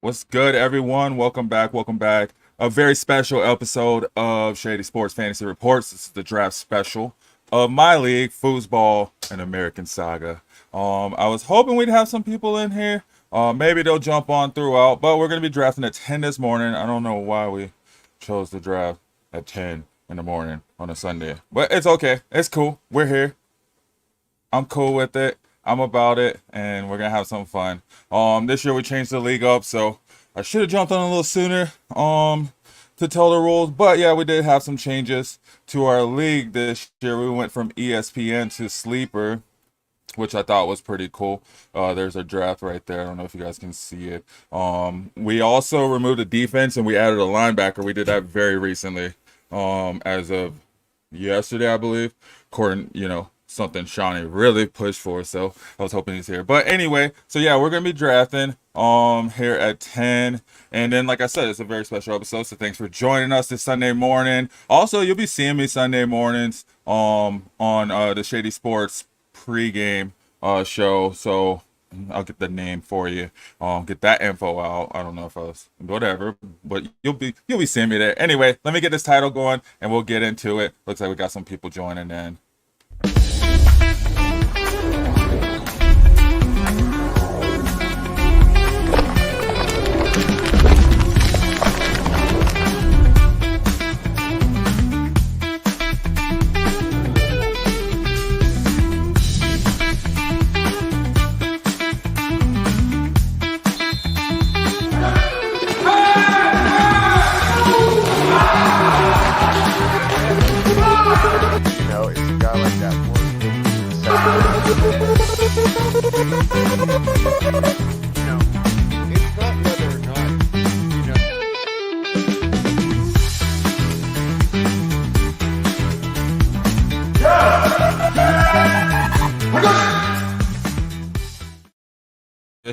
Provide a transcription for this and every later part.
What's good, everyone? Welcome back. Welcome back. A very special episode of Shady Sports Fantasy Reports. This is the draft special of my league, Fooseball and American Saga. I was hoping we'd have some people in here. Maybe they'll jump on throughout, but we're gonna be drafting at 10 this morning. I don't know why we chose to draft at 10 in the morning on a Sunday, but it's okay. It's cool. We're here. I'm cool with it. I'm about it, and we're gonna have some fun. This year we changed the league up, so I should have jumped on a little sooner. To tell the rules, but yeah, we did have some changes to our league this year. We went from ESPN to Sleeper, which I thought was pretty cool. There's a draft right there. I don't know if you guys can see it. We also removed the defense and we added a linebacker. We did that very recently, as of yesterday, I believe. According, something Shawnee really pushed for. So I was hoping he's here. But anyway, so yeah, we're gonna be drafting here at 10. And then, like I said, it's a very special episode. So thanks for joining us this Sunday morning. Also, you'll be seeing me Sunday mornings on the Shady Sports pregame show. So I'll get the name for you. Get that info out. I don't know if I was whatever, but you'll be seeing me there. Anyway, let me get this title going and we'll get into it. Looks like we got some people joining in. It's a guy like that. It's not whether or not.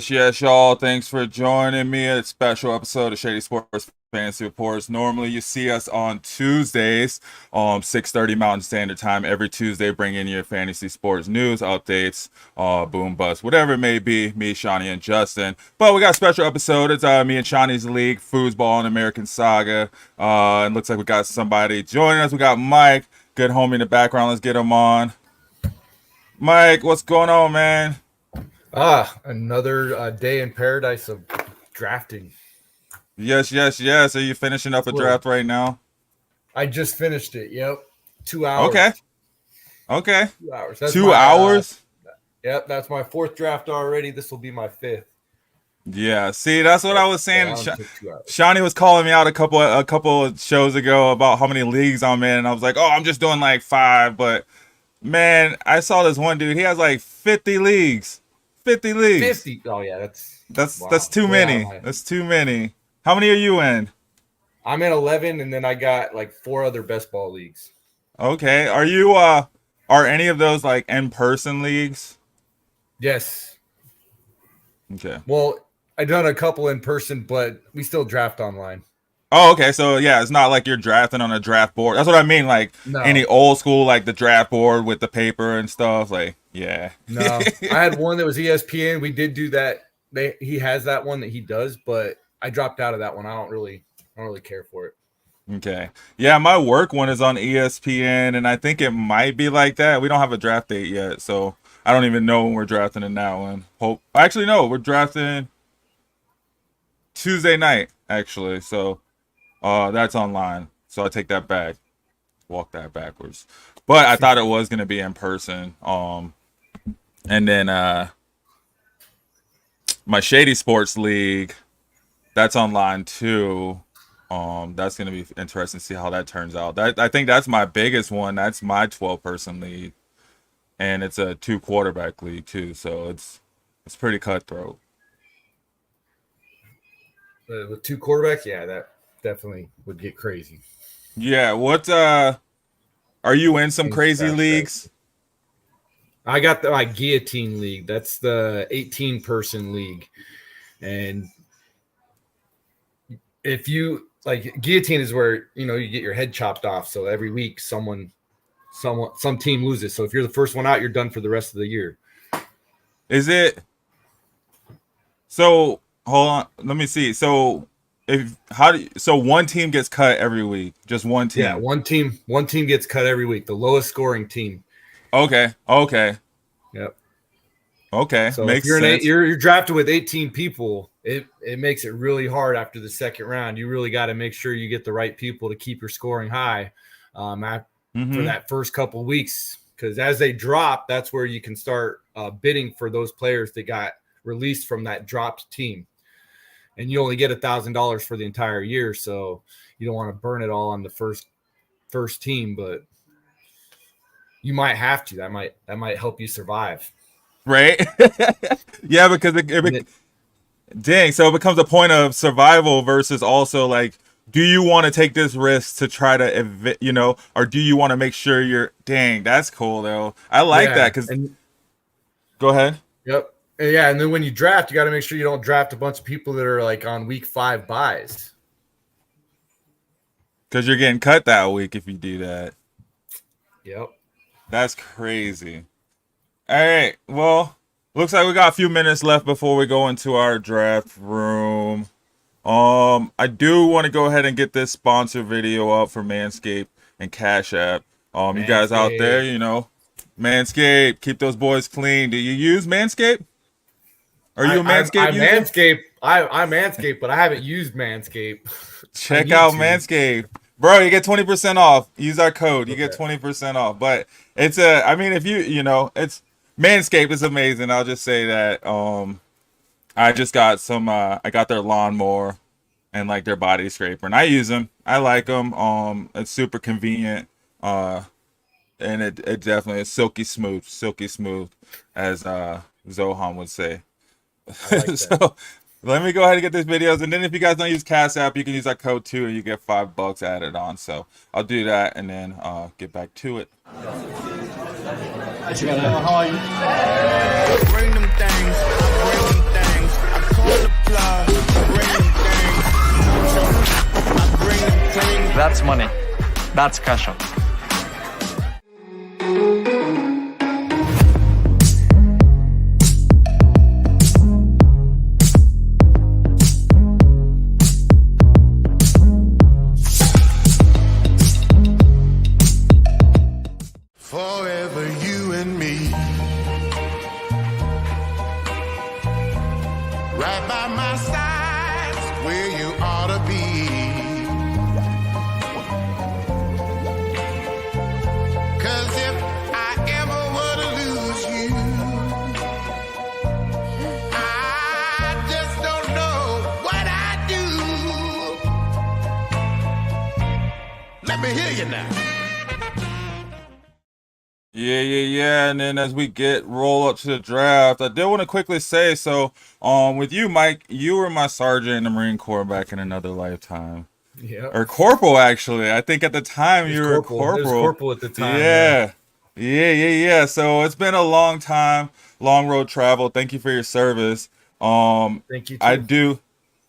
Yes, y'all. Thanks for joining me at a special episode of Shady Sports Fantasy Reports. Normally, you see us on Tuesdays, 6:30 Mountain Standard Time. Every Tuesday, bringing you fantasy sports news, updates, boom, bust, whatever it may be. Me, Shawnee, and Justin. But we got a special episode. It's me and Shawnee's league, Fooseball and American Saga. It looks like we got somebody joining us. We got Mike, good homie in the background. Let's get him on. Mike, what's going on, man? Another day in paradise of drafting. Yes. Are you finishing up a draft right now? I just finished it. Yep. 2 hours. Okay. 2 hours. That's 2 hours? Yep. That's my fourth draft already. This will be my fifth. Yeah. See, that's what I was saying. Took 2 hours. Shawnee was calling me out a couple of shows ago about how many leagues I'm in, and I was like, "Oh, I'm just doing like 5." But man, I saw this one dude. He has like 50 leagues. 50 leagues. 50. Oh yeah, That's too many. That's too many. How many are you in? I'm in 11, and then I got like 4 other best ball leagues. Okay. Are any of those like in-person leagues? Yes. Okay. Well, I done a couple in person, but we still draft online. Oh, okay. So yeah, it's not like you're drafting on a draft board. That's what I mean. Like any old school, like the draft board with the paper and stuff. Like, yeah. No, I had one that was ESPN. We did do that. He has that one that he does, but I dropped out of that one. I don't really care for it. Okay. Yeah, my work one is on ESPN, and I think it might be like that. We don't have a draft date yet, so I don't even know when we're drafting in that one. Actually, no, we're drafting Tuesday night, actually. So that's online. So I take that back. Walk that backwards. But I thought it was gonna be in person. And then my Shady Sports League, that's online too. That's gonna be interesting to see how that turns out. I think that's my biggest one. That's my 12-person league, and it's a 2 quarterback league too. So it's pretty cutthroat. With 2 quarterbacks, yeah, that definitely would get crazy. Yeah. What are you in some crazy leagues? I got my guillotine league. That's the 18-person league, and if you like, guillotine is where you get your head chopped off. So every week, some team loses. So if you're the first one out, you're done for the rest of the year. Is it? So hold on. Let me see. So so one team gets cut every week. Just one Yeah, team. one team gets cut every week. The lowest scoring team. Okay. Okay. Yep. Okay. So if Makes you're sense. you're drafted with 18 people, it makes it really hard after the second round. You really got to make sure you get the right people to keep your scoring high for Mm-hmm. that first couple of weeks. Because as they drop, that's where you can start bidding for those players that got released from that dropped team. And you only get $1,000 for the entire year, so you don't want to burn it all on the first team, but you might have to. That might help you survive. Right. Yeah, because dang, so it becomes a point of survival versus also like, do you want to take this risk to try to or do you want to make sure you're dang, that's cool though. I like Yeah, that because and go ahead. yep, yeah, and then when you draft, you got to make sure you don't draft a bunch of people that are like on week 5 buys. Because you're getting cut that week if you do that. Yep. That's crazy. All right. Well, looks like we got a few minutes left before we go into our draft room. I do want to go ahead and get this sponsor video up for Manscaped and Cash App. You guys out there, Manscaped, keep those boys clean. Do you use Manscaped? Are you a I Manscaped user? Manscaped. I Manscaped, but I haven't used Manscaped. I Check need out to. Manscaped. Bro, you get 20% off. Use our code. You get Okay. 20% off. But it's I mean, if it's Manscaped is amazing. I'll just say that. I just got I got their lawnmower and like their body scraper, and I use them. I like them. It's super convenient. And it definitely is silky smooth, as Zohan would say. I like that. So let me go ahead and get these videos, and then if you guys don't use Cash App, you can use that code too, and you get $5 added on. So I'll do that, and then get back to it. How are you? Bring them things, bring them things. I call the plug, bring them things. I bring them things. That's money. That's cash out. Forever you and me. Right by my side, where you ought to be. Cause if I ever were to lose you, I just don't know what I'd do. Let me hear you now. Yeah. And then as we roll up to the draft, I did want to quickly say, so with you, Mike, you were my sergeant in the Marine Corps back in another lifetime. Yeah. Or corporal, actually. I think at the time you were a It was corporal. corporal at the time. Yeah. So it's been a long time, long road travel. Thank you for your service. Thank you. Too. I do.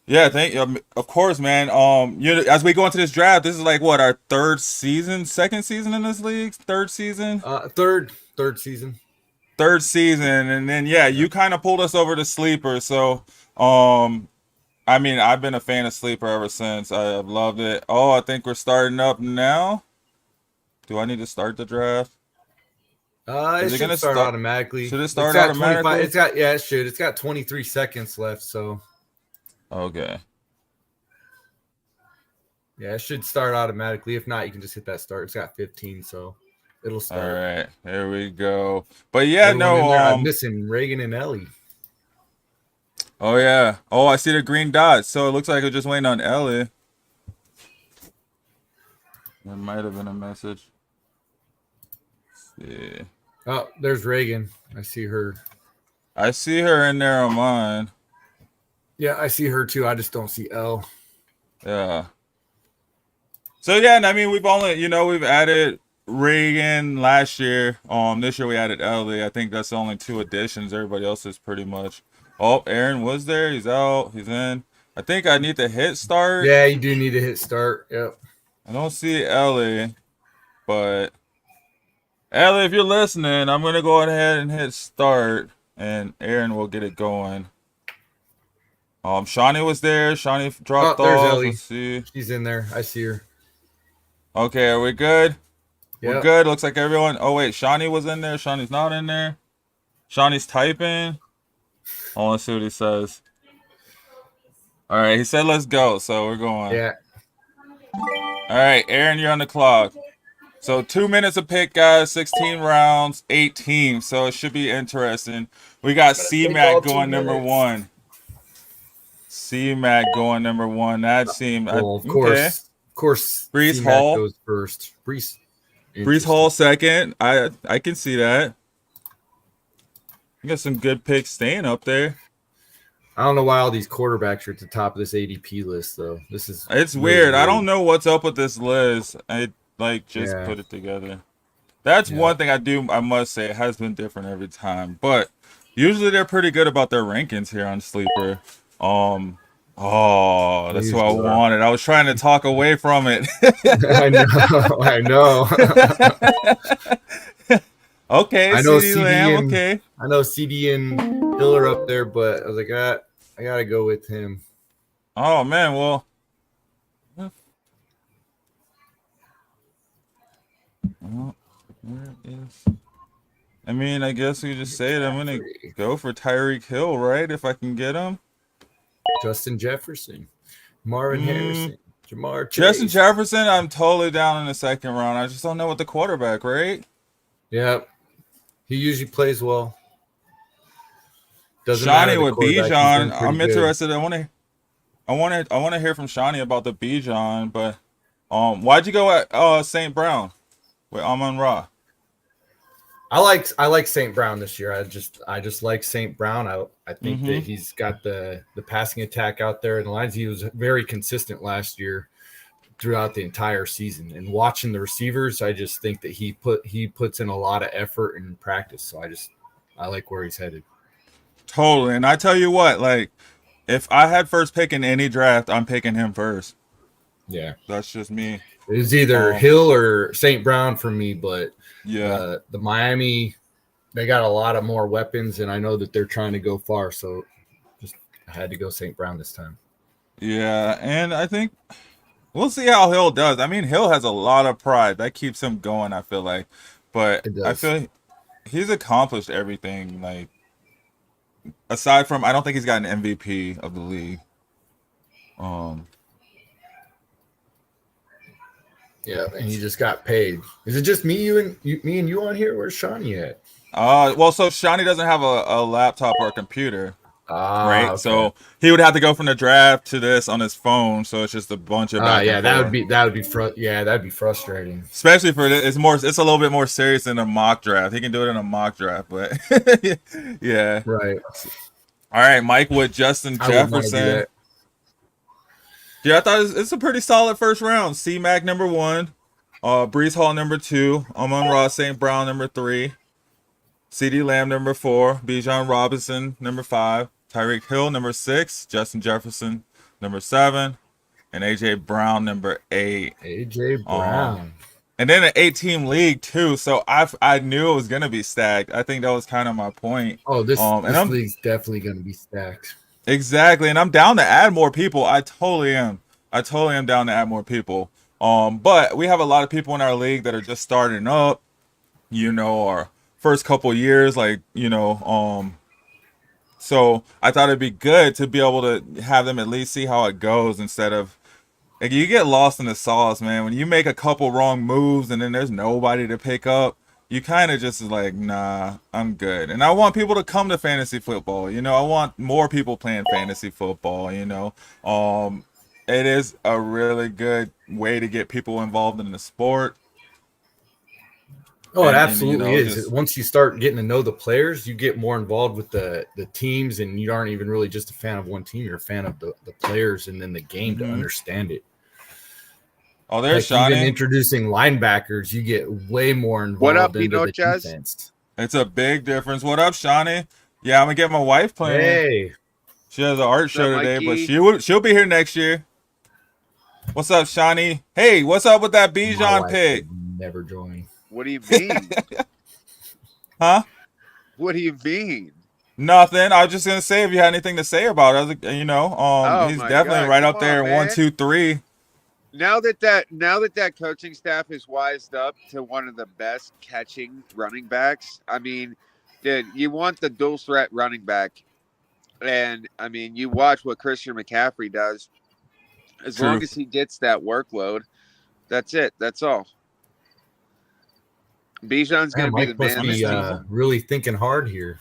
Yeah, thank you. Of course, man. As we go into this draft, this is like what, our second season in this league, third season, Third season. third season, and then you kind of pulled us over to Sleeper. So, I mean, I've been a fan of Sleeper ever since. I've loved it. Oh, I think we're starting up now. Do I need to start the draft? It should gonna start start- automatically. should it start It's got automatically? it should. It's got 23 seconds left, so Okay. yeah, it should start automatically. If not, you can just hit that start. It's got 15, so it'll All start. right. Here we go. But yeah, Everyone in there, I'm no. missing Reagan and Ellie. Oh yeah. Oh, I see the green dots. So it looks like we're just waiting on Ellie. There might have been a message. Let's see. Oh, there's Reagan. I see her. I see her in there on mine. Yeah, I see her too. I just don't see Elle. Yeah. So yeah, and I mean we've added Reagan last year. This year we added Ellie. I think that's the only 2 additions. Everybody else is pretty much. Oh, Aaron was there. He's out. He's in. I think I need to hit start. Yeah, you do need to hit start. Yep. I don't see Ellie, but Ellie, if you're listening, I'm gonna go ahead and hit start, and Aaron will get it going. Shawnee was there. Shawnee dropped Oh, there's off. Ellie. Let's see. She's in there. I see her. Okay, are we good? We're Yep. good. Looks like everyone. Oh wait, Shawnee was in there. Shawnee's not in there. Shawnee's typing. Oh, let's see what he says. All right, he said let's go, so we're going. Yeah. All right, Aaron, you're on the clock. So 2 minutes a pick, guys. 16 rounds, 8 teams. So it should be interesting. We got C-Mac going number 1. C-Mac going number 1. That seemed Well, of okay. course. Brees C-Mac Hall goes first. Brees Hall second. I can see that. You got some good picks staying up there. I don't know why all these quarterbacks are at the top of this ADP list, though. It's It's really weird. I don't know what's up with this list. I just Yeah. put it together. That's one thing I must say. It has been different every time. But usually they're pretty good about their rankings here on Sleeper. That's what I wanted. I was trying to talk away from it. I know. Okay, I know CD CD Lamb, and- okay. I know CD and Hill are up there, but I was like, I gotta go with him. Oh man, well. Where is? I mean, I guess we just say it. I'm gonna go for Tyreek Hill, right? If I can get him. Justin Jefferson, Marvin Harrison, Jamar Chase. Justin Jefferson, I'm totally down in the second round. I just don't know what the quarterback, right? Yeah, he usually plays well. Doesn't Shawnee matter the with quarterback, he's Bijan. been pretty I'm good. interested. I want to hear from Shawnee about the Bijan, but why'd you go at St. Brown with Amon Ra? I like St. Brown this year. I just like St. Brown. I think that he's got the passing attack out there in the lines. He was very consistent last year throughout the entire season. And watching the receivers, I just think that he puts in a lot of effort in practice. So I like where he's headed. Totally. And I tell you what, like, if I had first pick in any draft, I'm picking him first. Yeah. That's just me. It's either Hill or St. Brown for me, but Yeah. the Miami, they got a lot of more weapons, and I know that they're trying to go far. So I had to go St. Brown this time. Yeah. And I think we'll see how Hill does. I mean, Hill has a lot of pride. That keeps him going, I feel like. But It does. I feel he's accomplished everything. Like, aside from, I don't think he's got an MVP of the league. Yeah, and he just got paid. Is it just me and you on here? Where's Shawnee at? Well, so Shawnee doesn't have a laptop or a computer, right? Okay. So he would have to go from the draft to this on his phone. So it's just a bunch of back yeah, and that forth. would be that'd be frustrating. Especially for this, it's a little bit more serious than a mock draft. He can do it in a mock draft, but yeah. Right. All right, Mike with Justin I wouldn't wanna do Jefferson. that. Yeah, I thought it's a pretty solid first round. C-Mac number 1, Brees Hall number 2, Amon Ra St. Brown number 3, CD Lamb number 4, Bijan Robinson number 5, Tyreek Hill number 6, Justin Jefferson number 7, and AJ Brown number 8. AJ Brown. And then an 8-team league too, so I knew it was gonna be stacked. I think that was kind of my point. This and league's definitely going to be stacked. Exactly, and I'm down to add more people. I totally am. Down to add more people. But we have a lot of people in our league that are just starting up, our first couple years, so I thought it'd be good to be able to have them at least see how it goes instead of, like, you get lost in the sauce, man. When you make a couple wrong moves and then there's nobody to pick up, you kind of just like, nah, I'm good. And I want people to come to fantasy football. I want more people playing fantasy football. It is a really good way to get people involved in the sport. Oh, it And, absolutely is. just- Once you start getting to know the players, you get more involved with the teams, and you aren't even really just a fan of one team. You're a fan of the players and then the game to understand it. Oh, there's Like, even Shawnee. introducing linebackers, you get way more involved What up, into the Pinocchas? defense. It's a big difference. What up, Shawnee? Yeah, I'm gonna get my wife playing. Hey, She has an art What's show up, today, but Mikey? she'll be here next year. What's up, Shawnee? Hey, what's up with that my Bijan wife pick? would never join. What do you mean? Huh? What do you mean? Nothing. I was just gonna say if you had anything to say about it. I was like, Oh he's my definitely God, right come up there, on, one, man. two, three. Now that coaching staff is wised up to one of the best catching running backs, I mean, dude, you want the dual threat running back, and I mean, you watch what Christian McCaffrey does. As long True. as he gets that workload, that's it. That's all. Bijan's going Man, to be the Mike must man I'm this be excited. season. really thinking hard here.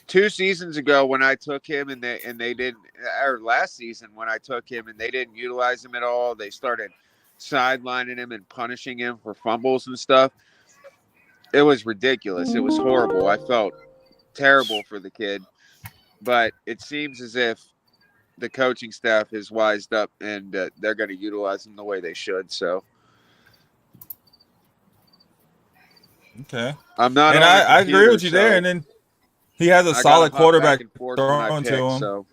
2 seasons ago when I took him and they didn't, or last season when I took him and they didn't utilize him at all, they started sidelining him and punishing him for fumbles and stuff. It was ridiculous. It was horrible. I felt terrible for the kid, but it seems as if the coaching staff is wised up and they're going to utilize him the way they should. So Okay. I'm not And on a I agree computer, with you there. so And then he has a I got to solid hop back quarterback and forth when I thrown to pick. him. So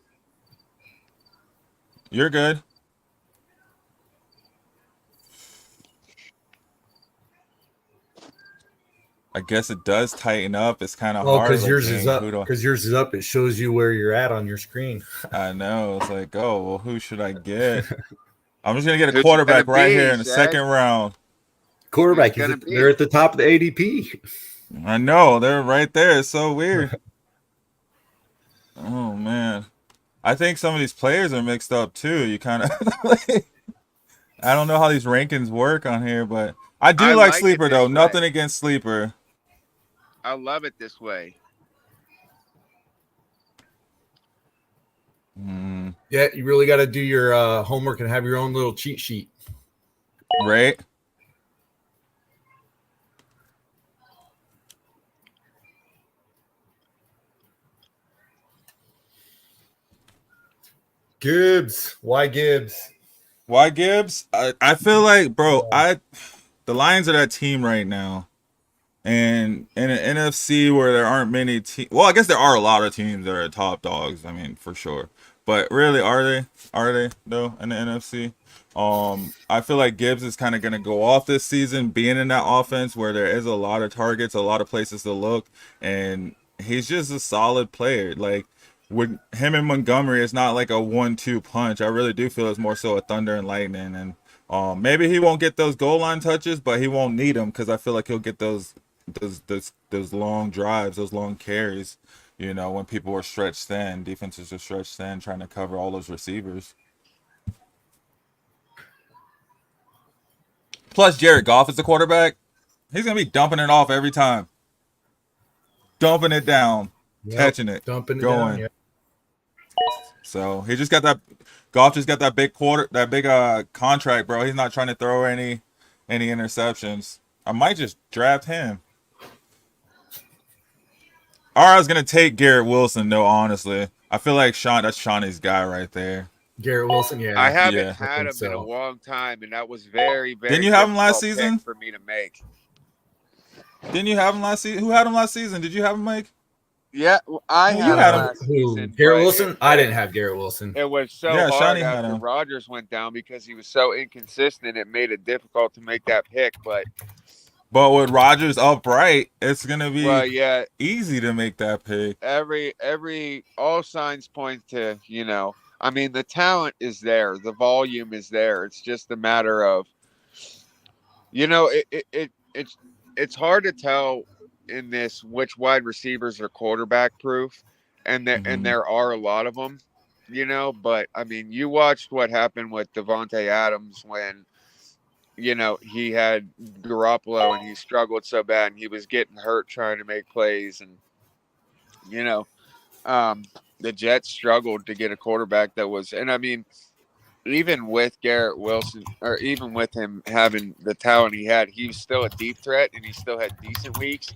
You're good. I guess it does tighten up. It's kind of Oh, hard. because Like, yours is dang, up. who do Because yours is up. It shows you where you're at on your screen. I know? It's like, oh, well, who should I get? I'm just gonna get a who's it going quarterback to right be, here in the Zach? second round. Quarterback, Who's it gonna they're be? at the top of the ADP. I know they're right there. It's so weird. Oh man, I think some of these players are mixed up too. You kind of, I don't know how these rankings work on here, but I do I like like it Sleeper though. this Nothing way. against Sleeper. I love it this way. Yeah, you really got to do your homework and have your own little cheat sheet. Right? Gibbs. Why Gibbs? Why Gibbs? I feel like, bro, the Lions are that team right now. And in an NFC where there aren't many teams, well, I guess there are a lot of teams that are top dogs. I mean, for sure. But really, are they? Are they though in the NFC? I feel like Gibbs is kind of gonna go off this season, being in that offense where there is a lot of targets, a lot of places to look, and he's just a solid player. Like with him and Montgomery, it's not like a 1-2 punch. I really do feel it's more so a thunder and lightning, and maybe he won't get those goal line touches, but he won't need them because I feel like he'll get those long drives, those long carries. You know, when people are stretched thin, defenses are stretched thin, trying to cover all those receivers. Plus, Jared Goff is the quarterback. He's gonna be dumping it off every time, dumping it down, catching it, Dumping it going. down. Yeah. So he just got that. Goff just got that big contract, bro. He's not trying to throw any interceptions. I might just draft him. Or I was gonna take Garrett Wilson though. Honestly, I feel like that's Shawnee's guy right there. Garrett Wilson. Yeah. I haven't Yeah. had him so. in a long time, and that was very, very Didn't you have him last difficult season? pick for me to make. Didn't you have him last season? Who had him last season? Did you have him, Mike? Yeah, I Well, had you him had him. last Who? season. Garrett but Wilson? I didn't have Garrett Wilson. It was so Yeah, hard Shawnee had after him. Rodgers went down because he was so inconsistent. It made it difficult to make that pick. But with Rodgers upright, it's gonna be well, yeah, easy to make that pick. every all signs point to I mean, the talent is there, the volume is there. It's just a matter of it's hard to tell in this which wide receivers are quarterback proof, and there are a lot of them, But I mean, you watched what happened with Devontae Adams when he had Garoppolo and he struggled so bad and he was getting hurt trying to make plays, and the Jets struggled to get a quarterback that was, and I mean, even with Garrett Wilson, or even with him having the talent he had, he was still a deep threat and he still had decent weeks.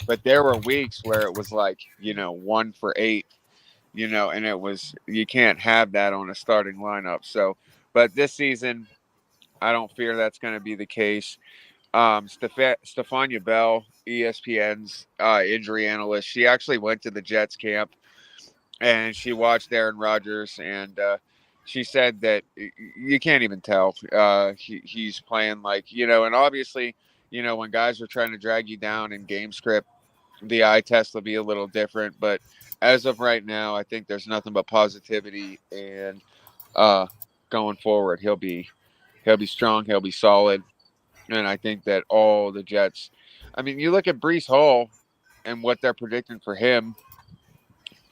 But there were weeks where it was like, 1 for 8, and it was, you can't have that on a starting lineup. So, but this season, I don't fear that's going to be the case. Stephania Bell, ESPN's injury analyst, she actually went to the Jets camp and she watched Aaron Rodgers, and she said that you can't even tell he's playing like, and obviously, when guys are trying to drag you down in game script, the eye test will be a little different. But as of right now, I think there's nothing but positivity, and going forward, he'll be strong, he'll be solid, and I think that all the Jets. I mean, you look at Brees Hall and what they're predicting for him.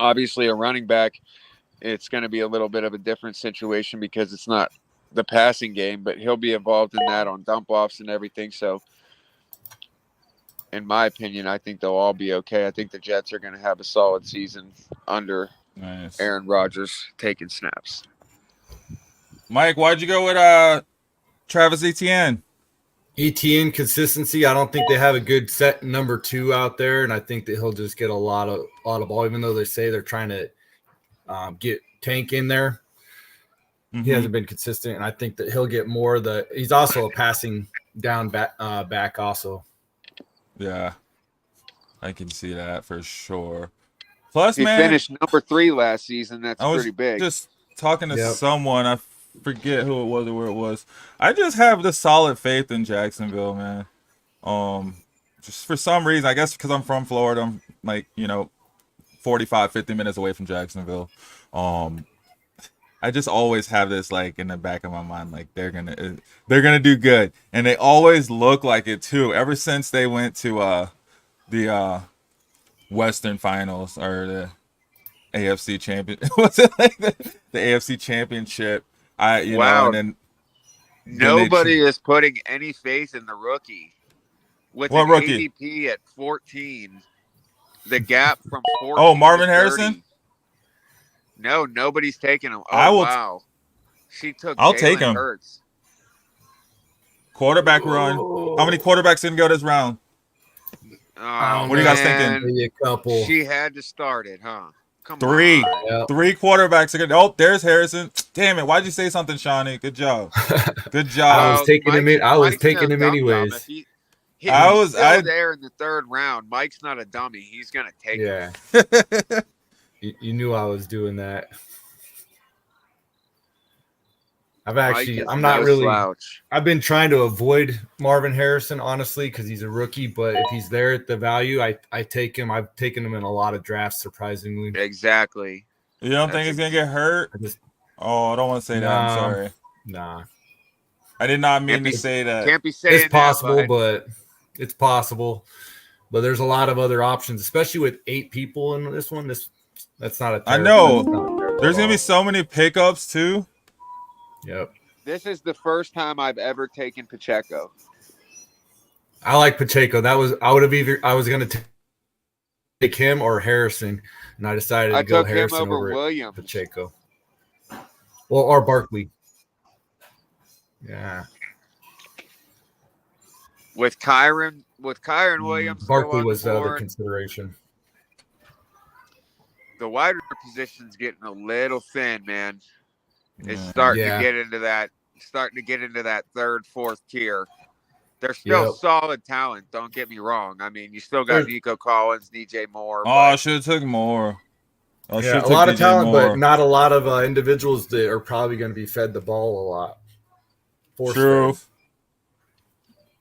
Obviously, a running back, it's going to be a little bit of a different situation because it's not the passing game, but he'll be involved in that on dump offs and everything. So, in my opinion, I think they'll all be okay. I think the Jets are going to have a solid season under Nice. Aaron Rodgers taking snaps. Mike, why'd you go with Travis Etienne? ETN consistency. I don't think they have a good set number 2 out there, and I think that he'll just get a lot of ball, even though they say they're trying to get Tank in there. Mm-hmm. He hasn't been consistent, and I think that he'll get more of the. He's also a passing down back also. Yeah, I can see that for sure. Plus, He man, finished number 3 last season. That's I was pretty big. just talking to someone. I forget who it was or where it was. I just have the solid faith in Jacksonville, man. Just for some reason, I guess because I'm from Florida, I'm like, 45, 50 minutes away from Jacksonville. I just always have this like in the back of my mind, like they're gonna do good, and they always look like it too. Ever since they went to the Western Finals or the AFC champion, was it like the AFC Championship? Wow. And then Nobody is putting any faith in the rookie. With What an rookie? ADP at 14, the gap from 14 Oh, Marvin to 30. Harrison? No, nobody's taking him. I Oh, will- wow. I'll Jalen take him. Hurts. quarterback run. How many quarterbacks didn't go this round? Oh, What are you guys man. thinking? Maybe a couple. She had to start it, huh? Come Three. on. Yeah. 3 quarterbacks are good. Oh, there's Harrison. Damn it! Why'd you say something, Shawnee? Good job. Good I job. was taking him in. I was Mike's taking no him dumb anyways. If he's I- there in the 3rd round. Mike's not a dummy. He's gonna take it. Yeah. You knew I was doing that. Mike is I'm not no really. slouch. I've been trying to avoid Marvin Harrison, honestly, because he's a rookie. But if he's there at the value, I take him. I've taken him in a lot of drafts, surprisingly. Exactly. You don't think he's gonna get hurt? I just, Oh, I don't want to say that. I'm Nah. sorry. nah. I did not mean Can't to be- say that. Can't be saying It's possible, that, but it's possible. But there's a lot of other options, especially with 8 people in this one. That's not a. I terrible- know. that's not a terrible There's gonna be call. so many pickups too. Yep. This is the first time I've ever taken Pacheco. I like Pacheco. I was going to take him or Harrison, and I decided to I go took him Harrison over over Williams. Pacheco. Well, or Barkley. Yeah. With Kyron Williams. still Barkley on was the other board, consideration. the wide position's getting a little thin, man. It's Yeah. starting Yeah. to get into that 3rd, 4th tier. They're still Yep. solid talent, don't get me wrong. I mean, you still got There's- Nico Collins, DJ Moore. Oh, I but should have took more. I Yeah, should've a took lot of DJ talent, Moore. but not a lot of individuals that are probably going to be fed the ball a lot. Force True. fed.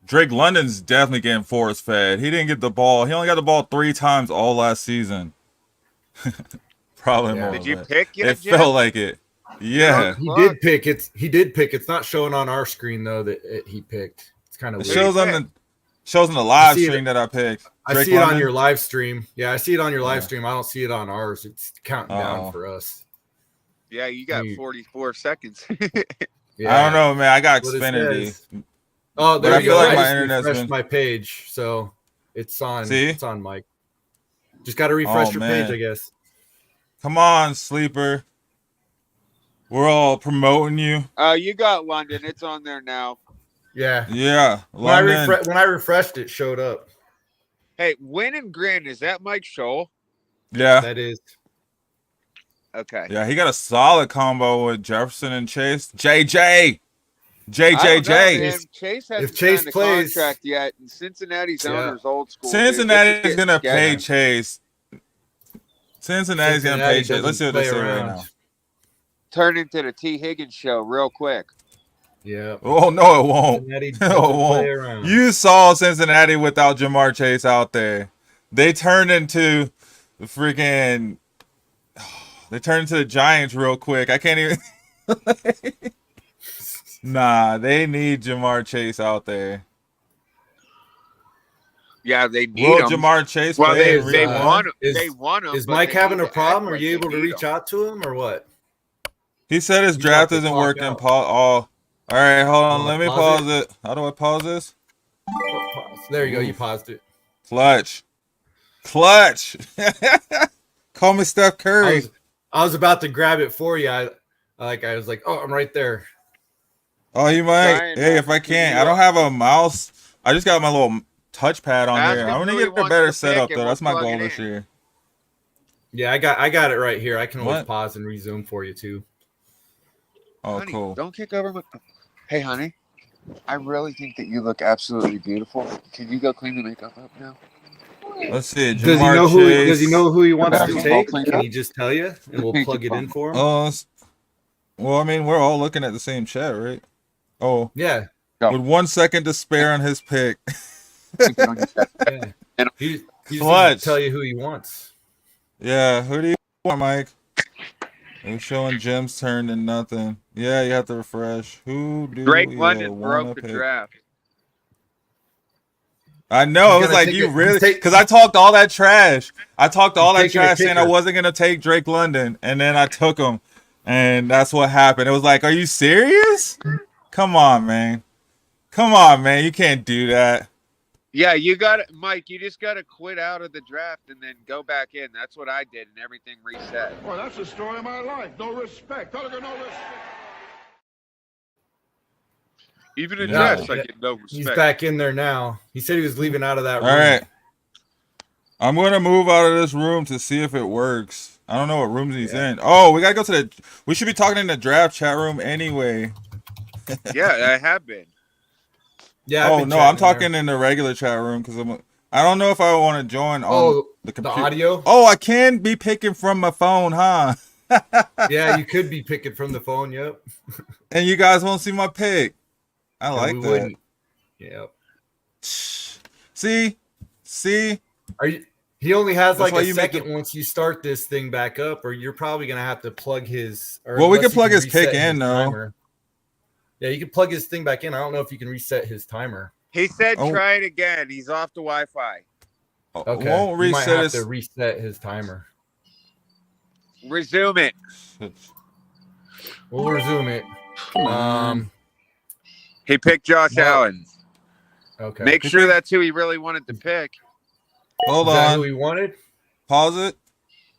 Drake London's definitely getting force fed. He didn't get the ball. He only got the ball 3 times all last season. Probably Yeah. more. did you but pick It yet, Jeff? felt like it. Yeah. He did pick. He did pick. It's not showing on our screen though that he picked. It's kind of It weird. shows on pick? the live see it- stream that I picked. I Drake see it on London? your live stream. Yeah, I see it on your live Yeah. stream. I don't see it on ours. It's counting Oh. down for us. Yeah, you got You- 44 seconds. Yeah. I don't know, man. I got What it Xfinity. says. Oh, But there I you feel go. like I my just internet's refreshed been- my page, so it's on. See? It's on, Mike. Just got to refresh Oh, your man. page, I guess. Come on, sleeper. We're all promoting you. You got London. It's on there now. Yeah. Yeah. When I, London. when I refreshed, it showed up. Hey, Win and Grin, is that Mike Scholl? Yeah. That is. Okay. Yeah, he got a solid combo with Jefferson and Chase. JJ. I don't know, JJJ. man. Chase hasn't If Chase signed a plays- contract yet, and Cincinnati's Yeah. owner's old school. dude. Cincinnati's This is gonna getting pay scary. Chase. Cincinnati's gonna pay Chase. Let's see what they doesn't say play right around. now. Turn into the T. Higgins show real quick. Yeah. Oh no, it won't. Cincinnati No, doesn't it won't. play around. You saw Cincinnati without Jamar Chase out there. They turned into the freaking. They turned into the Giants real quick. I can't even. Nah, they need Jamar Chase out there. Yeah, they need Will him. Jamar Chase Well, play they in they week one? want him. Is- They want him. Is but Mike they having need a to problem? act Are like you they able to need reach him. out to him or what? He said his You draft got to isn't clock working. out. All right, hold on. Wanna Let me pause pause it. How do I pause this? Oh, pause. There you go. You Oof. paused it. Clutch. Call me Steph Curry. I was about to grab it for you. I was like, oh, I'm right there. Oh, you might. Brian, Hey, if I can't, I don't have a mouse. I just got my little touchpad on Ask here. him I'm who gonna he get a wants better to pick setup and though. we'll That's my plug goal it this in. year. Yeah, I got it right here. I can always What? pause and resume for you too. Oh, Honey, cool. don't kick over my. Hey, honey. I really think that you look absolutely beautiful. Can you go clean the makeup up now? Let's see. Does he Jamar know who? Does he Chase. know who he wants to Basketball take? player? Can he just tell you, and we'll plug it in for him? Oh, well, I mean, we're all looking at the same chat, right? Oh, Yeah, with 1 second to spare on his pick. yeah. He just Clutch. needs to tell you who he wants. Yeah, who do you want, Mike? It's showing Jim's turn and nothing. Yeah, you have to refresh. Who do Drake you London wanna broke the pick? draft. I know. He's It was gonna like take you it- really he's take- because I talked all that trash. I talked all He's that taking a trash saying I kicker. wasn't gonna take Drake London, and then I took him, and that's what happened. It was like, are you serious? Come on, man. Come on, man. You can't do that. Yeah, you got it, Mike. You just got to quit out of the draft and then go back in. That's what I did, and everything reset. Well, that's the story of my life. No respect. No respect. Even in Yeah. drafts, I get no respect. He's back in there now. He said he was leaving out of that All room. right. I'm gonna move out of this room to see if it works. I don't know what rooms he's in. Oh, we gotta go to the. We should be talking in the draft chat room anyway. Yeah, I have been. Yeah. I've Oh been no, I'm chatting there. talking in the regular chat room because I don't know if I want to join on Oh, the the computer. audio. Oh, I can be picking from my phone, huh? Yeah, you could be picking from the phone. Yep. And you guys won't see my pick. I No, like we that. wouldn't. Yep. See, Are you? He only has That's like why a you make second once you start this thing back up, or you're probably gonna have to plug his. Or Well, we unless can plug you his pick reset in, his though. timer. Yeah, you can plug his thing back in. I don't know if you can reset his timer. He said Oh. try it again. He's off the Wi-Fi. Okay. Won't You might reset have his. to reset his timer. Resume it. We'll resume it. He picked Josh No. Allen. Okay. Make sure that's who he really wanted to pick. Hold Is that who on. he wanted? Pause it.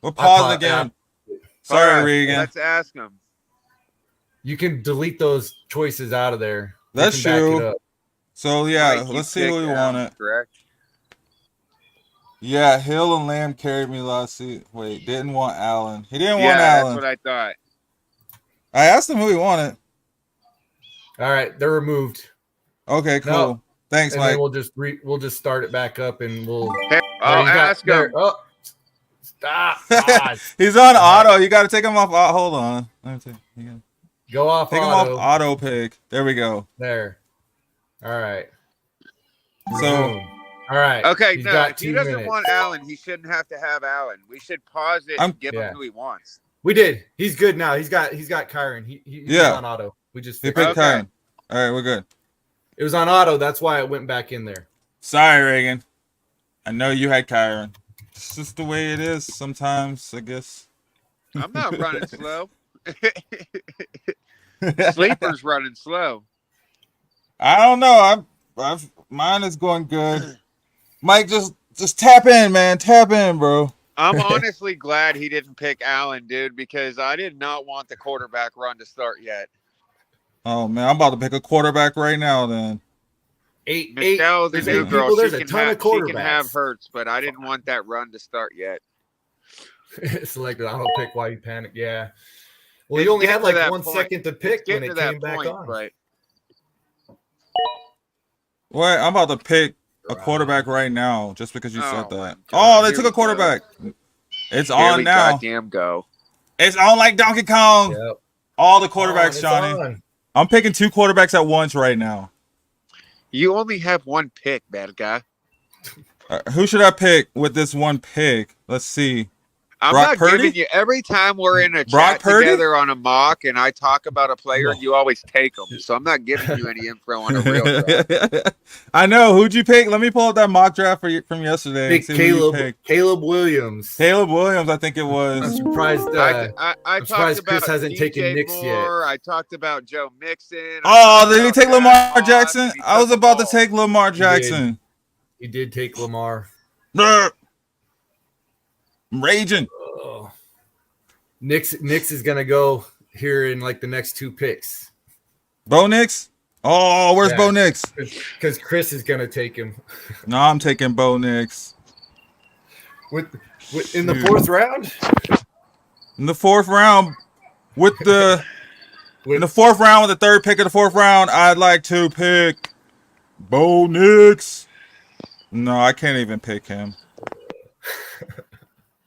We'll I pause pa- it again. All Sorry, right, Regan. Let's ask him. You can delete those choices out of there. They That's can back it true. up. So yeah, Mike, you let's see who picked we Allen, wanted. Correct. Yeah, Hill and Lamb carried me last season. Wait, didn't want Allen. He didn't Yeah, want that's Allen. what I thought. I asked him who he wanted. All right, they're removed. Okay, cool. No. Thanks, And Mike. then we'll just start it back up and we'll. Hey, I'll There, you got- ask there. him. Oh, stop! God. He's on auto. You got to take him off. Hold on. Let me Go off take him auto. off auto pick. There we go. There. All right. So Resume. All right. Okay, He's no, got if he 2 doesn't minutes. want Allen, he shouldn't have to have Allen. We should pause it and give Yeah. him who he wants. We did. He's good now. He's got Kyron. He's Yeah. on auto. We just he fixed picked it. Okay. Kyron. All right, we're good. It was on auto. That's why it went back in there. Sorry, Reagan. I know you had Kyron. It's just the way it is sometimes, I guess. I'm not running slow. Sleeper's running slow. I don't know. Mine is going good. Mike, just tap in, man. Tap in, bro. I'm honestly glad he didn't pick Allen, dude, because I did not want the quarterback run to start yet. Oh man, I'm about to pick a quarterback right now. Then Michelle's a there's new 8 girl. people, there's She a can ton have, of she can have quarterbacks. Hurts, but I didn't want that run to start yet. Selected auto pick. Why you panic? Yeah. Well, It's you only getting had like to that 1 point. second to pick when Getting it to that came back point, on. but what? I'm about to pick a quarterback right now, just because you Oh, said my that. God. Oh, they Here took we a quarterback. It's here on we now. goddamn go. It's on like Donkey Kong. Yep. All the quarterbacks, It's Johnny. on. I'm picking 2 quarterbacks at once right now. You only have one pick, bad guy. Who should I pick with this one pick? Let's see. I'm Brock not Purdy? giving you every time we're in a Brock chat Purdy? together on a mock and I talk about a player, you always take them. So I'm not giving you any info on a real draft. I know. Who'd you pick? Let me pull up that mock draft from yesterday. Pick Caleb Williams. Caleb Williams, I think it I'm was. surprised. I I'm talked surprised about Chris hasn't DJ taken Knicks Moore. yet. I talked about Joe Mixon. Oh, did he take Lamar Jackson? I was about to take Lamar Jackson. He did take Lamar. I'm raging. Oh. Knicks is gonna go here in like the next 2 picks. Bo Nix? Oh, where's Bo Nix? Because Chris is gonna take him. No, I'm taking Bo Nix. With in the 4th round? In the 4th round, in the 4th round, with the 3rd pick of the 4th round, I'd like to pick Bo Nix. No, I can't even pick him.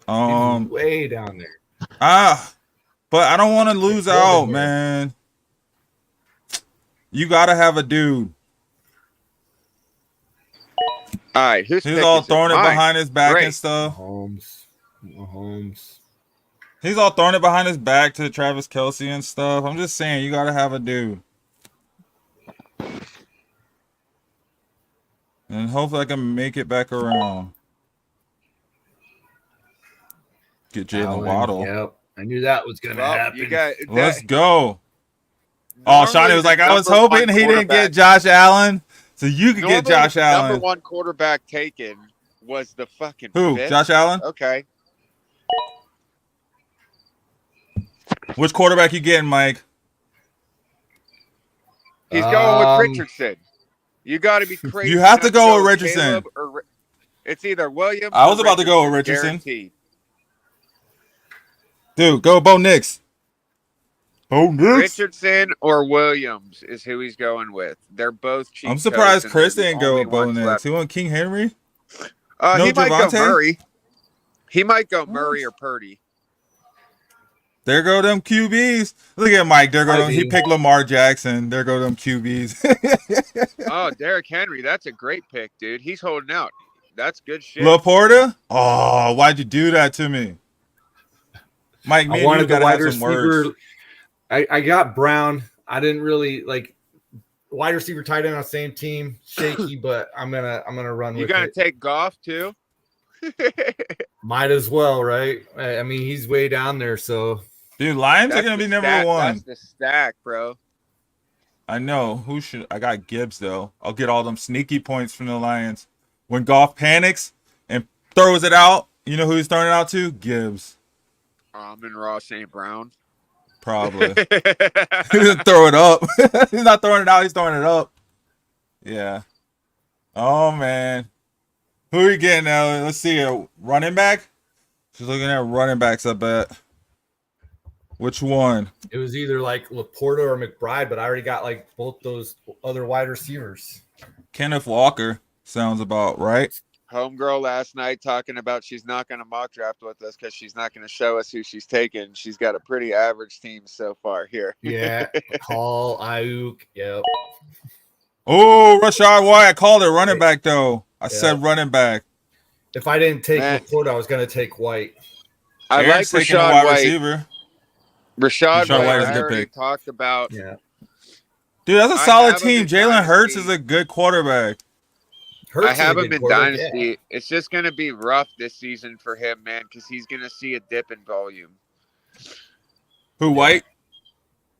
He's way down there. But I don't want to lose out, man. You gotta have a dude. All right, he's all throwing it behind his back and stuff. Mahomes. He's all throwing it behind his back to Travis Kelce and stuff. I'm just saying, you gotta have a dude. And hopefully I can make it back around. Get Jalen Waddle. Yep. I knew that was going to happen. Let's go. Oh, Shawnee was like, I was hoping he didn't get Josh Allen, so you could get Josh Allen. Number 1 quarterback taken was the fucking who? 5th? Josh Allen? Okay. Which quarterback you getting, Mike? He's going with Richardson. You got to be crazy. You have to go with Richardson. It's either Williams. I was about to go with Richardson. Guaranteed. Dude, go Bo Nix. Bo Nix. Richardson or Williams is who he's going with. They're both cheap. I'm surprised Chris didn't go with Bo Nix. He went King Henry? No, he might go Murray. He might go Murray or Purdy. There go them QBs. Look at Mike. There go them. He picked Lamar Jackson. There go them QBs. Oh, Derrick Henry. That's a great pick, dude. He's holding out. That's good shit. Laporta? Oh, why'd you do that to me? Mike, I wanted the wide receiver. I got Brown. I didn't really like wide receiver, tight end on the same team. Shaky, but I'm gonna run with it. You gonna take Goff too? Might as well, right? I mean, he's way down there, so dude, Lions are gonna be number 1. That's the stack, bro. I know. I got Gibbs though. I'll get all them sneaky points from the Lions. When Goff panics and throws it out, you know who he's throwing it out to? Gibbs. Amon-Ra St. Brown. Probably. He doesn't throw it up. He's not throwing it out. He's throwing it up. Yeah. Oh, man. Who are you getting now? Let's see. A running back? She's looking at running backs, I bet. Which one? It was either like Laporta or McBride, but I already got like both those other wide receivers. Kenneth Walker sounds about right. Homegirl last night talking about she's not going to mock draft with us because she's not going to show us who she's taking. She's got a pretty average team so far here. Yeah, Call Ayuk. Yep. Oh, Rashad White. I called it running back though. I said running back. If I didn't take Laporta, I was going to take White. I like Rashad White. Receiver. Rashad White is a good pick. Talked about. Yeah. Dude, that's a solid team. Jalen Hurts is a good quarterback. I have him in Dynasty. Yeah. It's just going to be rough this season for him, man, because he's going to see a dip in volume. Who, White?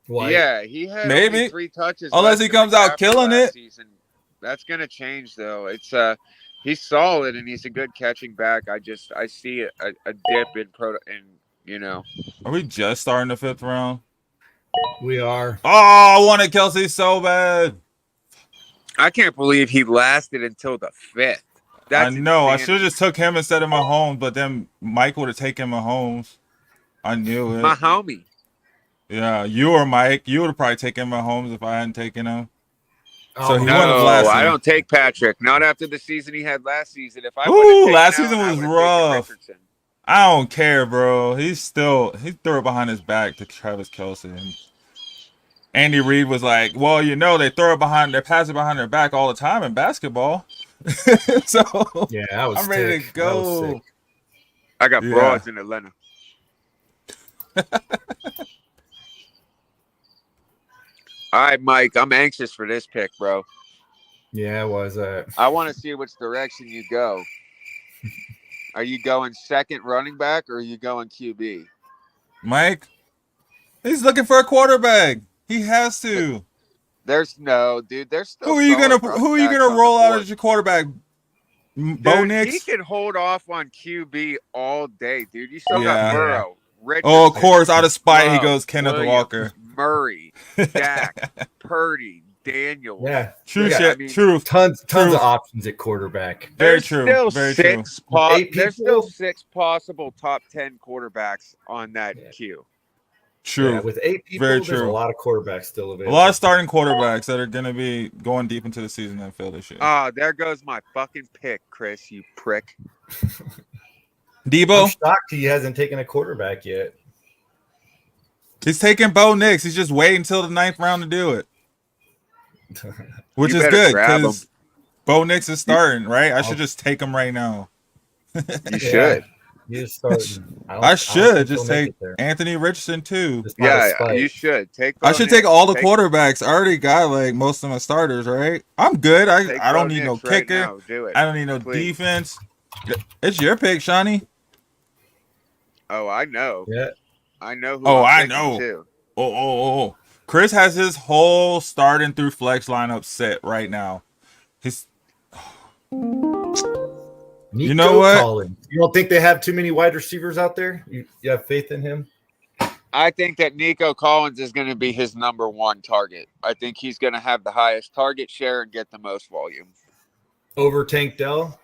Yeah, he had maybe 3 touches. Unless he comes out killing it. Season. That's going to change, though. It's he's solid, and he's a good catching back. I see a dip in you know. Are we just starting the 5th round? We are. Oh, I wanted Kelce so bad. I can't believe he lasted until the 5th. I know. I should have just took him instead of Mahomes, but then Mike would have taken Mahomes. I knew it. My homie. Yeah, you or Mike, you would have probably taken Mahomes if I hadn't taken him. So he no, I don't take Patrick. Not after the season he had last season. If I last season was rough. I don't care, bro. He threw it behind his back to Travis Kelce. And Andy Reid was like, well, you know, they pass it behind their back all the time in basketball. So Yeah, I was I'm ready sick. to That was go. sick. I got Yeah. broads in Atlanta. All right, Mike, I'm anxious for this pick, bro. Yeah, was that? I want to see which direction you go. Are you going second running back or are you going QB? Mike, he's looking for a quarterback. He has to. There's no, dude. There's still Who are you gonna on the roll out board. as your quarterback? Bo Dude, Nix? he can hold off on QB all day, dude. You still Yeah. got Burrow, Richardson, Oh, of course, out of spite, he Love, goes Kenneth Williams, Walker. Murray, Dak, Purdy, Daniels. Yeah, True yeah, shit. I mean, truth. tons Truth. of options at quarterback. Very There's true. still Very true. There's still people? 6 possible top 10 quarterbacks on that Yeah. queue. True. Yeah, with 8 people, Very there's true. a lot of quarterbacks still A available. lot of starting quarterbacks that are going to be going deep into the season and fail this year. Oh, there goes my fucking pick, Chris, you prick. I'm Debo, shocked he hasn't taken a quarterback yet. he's taking Bo Nix. He's just waiting until the 9th round to do it, which You is better good grab him. because Bo Nix is starting, right? I should just take him right now. You should. He is starting. I should just make take it there. Anthony Richardson too. Just out of Yeah, spite. you should. Take I should Bo take Nix. all the quarterbacks. I already got like most of my starters, right? I'm good. Take I don't Bo need no Nix right kicker. now. Do it. I don't need no Please. defense. It's your pick, Shawnee. Oh, I know. Yeah. I know who Oh, I'm I picking, know. too. Oh. Chris has his whole starting through flex lineup set right now. His Nico know what? Collins. You don't think they have too many wide receivers out there? You have faith in him? I think that Nico Collins is going to be his number 1 target. I think he's going to have the highest target share and get the most volume. Over Tank Dell?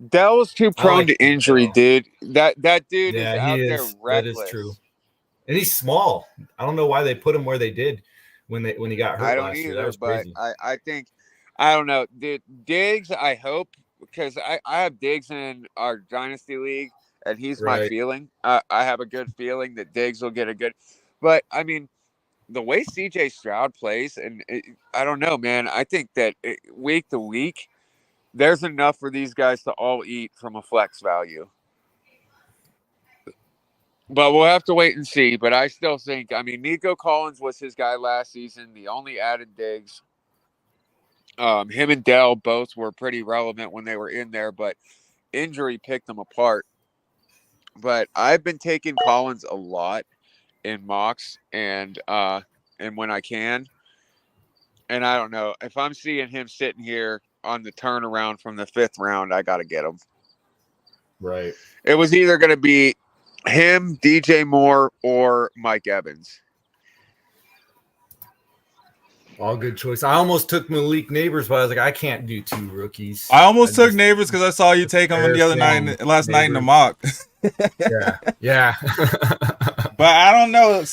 Dell's too prone like to injury, Dell. dude. That dude Yeah, is out he there is. reckless. That is true. And he's small. I don't know why they put him where they did when he got hurt I don't last year. That either, was but crazy. I think I don't know. Dude, Diggs, I hope, because I have Diggs in our dynasty league, and he's my Right. feeling. I have a good feeling that Diggs will get a good. But I mean, the way CJ Stroud plays, and I don't know, man. I think that week to week, there's enough for these guys to all eat from a flex value. But we'll have to wait and see. But I still think, I mean, Nico Collins was his guy last season. The only added Diggs. Him and Dell both were pretty relevant when they were in there, but injury picked them apart. But I've been taking Collins a lot in mocks and when I can. And I don't know, if I'm seeing him sitting here on the turnaround from the 5th round, I got to get him. Right. It was either going to be him, DJ Moore, or Mike Evans. All good choice. I almost took Malik Neighbors, but I was like, I can't do 2 rookies. I almost took just- Neighbors because I saw you take him the other night, last night in the mock. Yeah. But I don't know.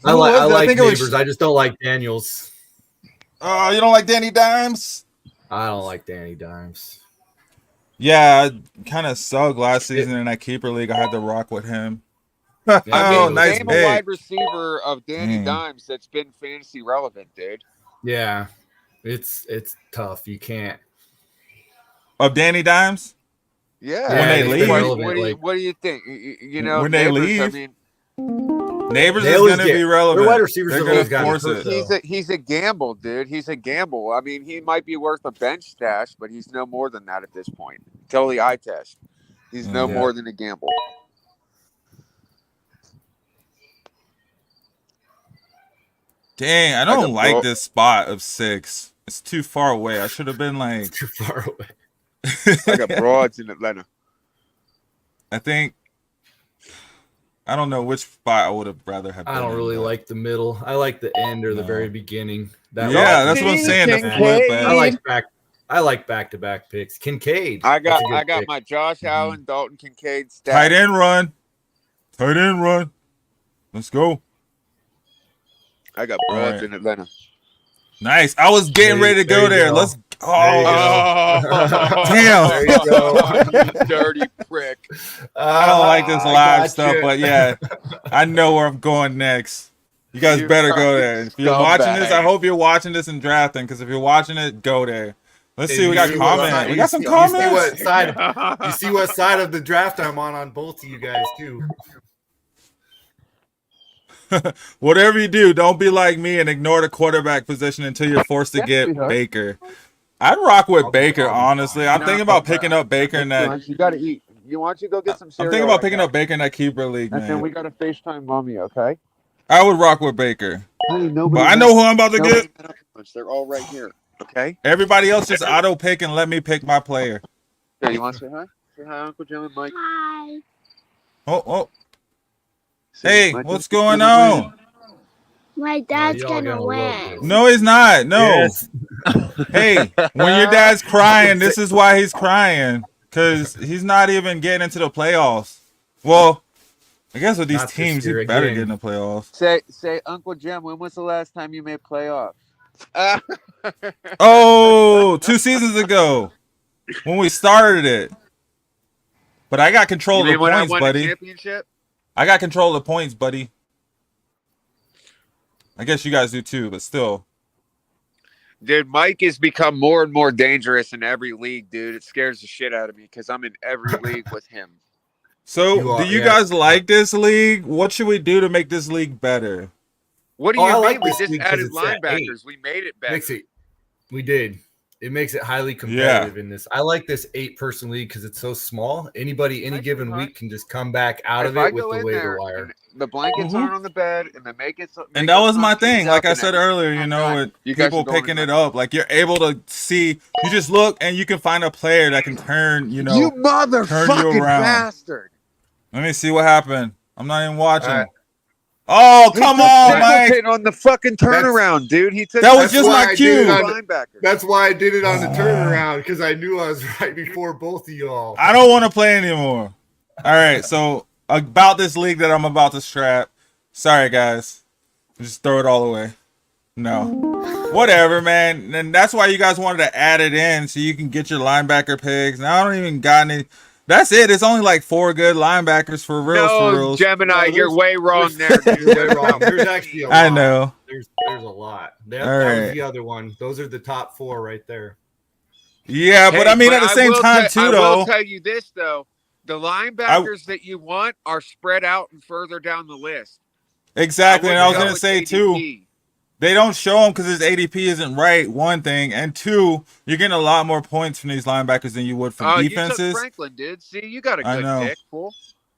I Who was it? like think it was- Neighbors. I just don't like Daniels. Oh, you don't like Danny Dimes? I don't like Danny Dimes. Yeah, I kind of sucked last season in that keeper league. I had to rock with him. I Oh, mean, nice name a pick. wide receiver of Danny Mm. Dimes that's been fantasy relevant, dude. Yeah. It's tough. You can't. Of Danny Dimes? Yeah. When they it's leave. relevant, What do you think? You know, When they Neighbors, leave. I mean, Neighbors They is always going to get- be relevant. their wide receivers They're have going always to gotten force hurt, it. though. he's a gamble, dude. He's a gamble. I mean, he might be worth a bench stash, but he's no more than that at this point. Until the eye test, he's no Yeah. more than a gamble. Dang, I got don't like bro- this spot of 6. It's too far away. I should have been like, Too far away. I got broads in Atlanta. I think, I don't know which spot I would have rather have been I don't in, really but- like the middle. I like the end or the No. very beginning. Yeah, that's what I'm saying. The flip I like back-to-back picks. Kincaid. I got That's a good pick. my Josh Allen, Dalton Kincaid Mm-hmm. Tight end run. Tight end run. Let's go. I got All broads right. in Atlanta. Nice. I was getting There- ready to there go you there. go. Let's. There you Oh, go. Damn. There you go. You dirty prick. I don't like this I live gotcha. stuff, but yeah, I know where I'm going next. You guys You better go fucking there. If you're watching this, I scumbag. hope you're watching this and drafting. Because if you're watching it, go there. Let's see. We got You see what comments. side- We got some you comments. see what side of the draft I'm on both of you guys too. Whatever you do, don't be like me and ignore the quarterback position until you're forced to Yes, get sweetheart. Baker. I'd rock with I'll be Baker, fine. honestly. I'm thinking about picking up Baker in that. You got to eat. You want you to go get some I'm cereal? thinking about right picking now. up Baker in that keeper league, And then man. we got to FaceTime mommy, okay? I would rock with Baker. Hey, But I know who I'm about to get. They're all right here, okay? Everybody else just auto pick and let me pick my player. Here, you want to say hi? Say hi, Uncle Jim and Mike. Hi. Oh. Say, Hey, Mike, what's just going give it on? My dad's y'all gonna gonna love win. this. No, he's not. No. Yes. Hey, when your dad's crying, this is why he's crying. Because he's not even getting into the playoffs. Well, I guess with these Not this teams, year he better again. get in the playoffs. Say, Uncle Jim, when was the last time you made playoffs? Oh, 2 seasons ago when we started it. But I got control You of the mean when I points, won buddy. a championship? I got control of the points, buddy. I guess you guys do too, but still. Dude, Mike has become more and more dangerous in every league, dude. It scares the shit out of me because I'm in every league with him. So, do you guys like this league? What should we do to make this league better? What do Oh, you I mean? like We this just league 'cause added it's at 8. linebackers. We made it better. We did. It makes it highly competitive in this. I like this 8-person league because it's so small. Anybody, any given week can just come back out of If I it with go the in waiver there wire. and the blankets Mhm. aren't on the bed and the And that was my thing. Like I said earlier, you know, with You guys people are going picking in it up, like you're able to see, you just look and you can find a player that can turn, you know, you turn you motherfucking around. bastard. Let me see what happened. I'm not even watching. All right. Oh, come on, Mike. Singleton on the fucking turnaround, dude. He took That was That's just why my I did it cue. on- linebacker. That's why I did it on the turnaround because I knew I was right before both of y'all. I don't want to play anymore. All right, so about this league that I'm about to strap. Sorry, guys. Just throw it all away. No. Whatever, man. And that's why you guys wanted to add it in so you can get your linebacker picks. Now I don't even got any. That's it. It's only like 4 good linebackers for reals. No, for reals. Gemini, No, you're way wrong there, dude. You're way wrong. There's actually a lot. I know. There's a lot. That All was right. the other one. Those are the top 4 right there. Yeah, but I mean at the same time too, I though. will tell you this though: the linebackers that you want are spread out and further down the list. Exactly, and I was wouldn't gonna go with say too. ADP. They don't show them because his ADP isn't right, one thing. And 2, you're getting a lot more points from these linebackers than you would from Oh, defenses. you took Franklin, dude. See, you got a I good know. pick, fool.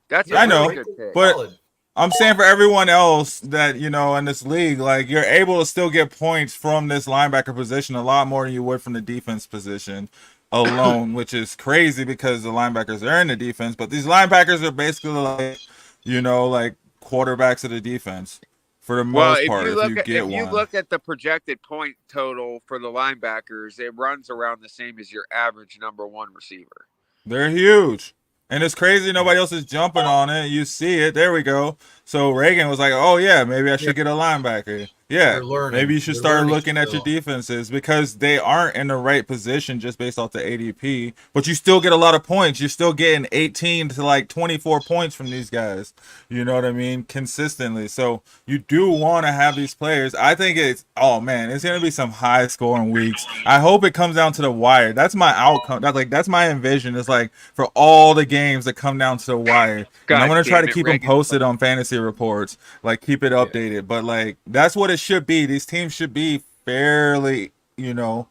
That's a I know, really good pick. but Solid. I'm saying for everyone else that, you know, in this league, like you're able to still get points from this linebacker position a lot more than you would from the defense position alone, which is crazy because the linebackers are in the defense. But these linebackers are basically like, you know, like quarterbacks of the defense. For the most part, if you look at the projected point total for the linebackers, it runs around the same as your average number 1 receiver. They're huge. And it's crazy nobody else is jumping on it. You see it. There we go. So Reagan was like, oh, yeah, maybe I should get a linebacker. Yeah, They're learning. maybe you should They're start learning looking at your still. defenses because they aren't in the right position just based off the ADP. But you still get a lot of points. You're still getting 18 to like 24 points from these guys. You know what I mean? Consistently. So you do want to have these players. I think it's going to be some high scoring weeks. I hope it comes down to the wire. That's my outcome. That's my envision. It's like for all the games that come down to the wire. And I'm going to try to keep them posted on fantasy reports. Like keep it updated. But like that's what it should be. These teams should be fairly, you know,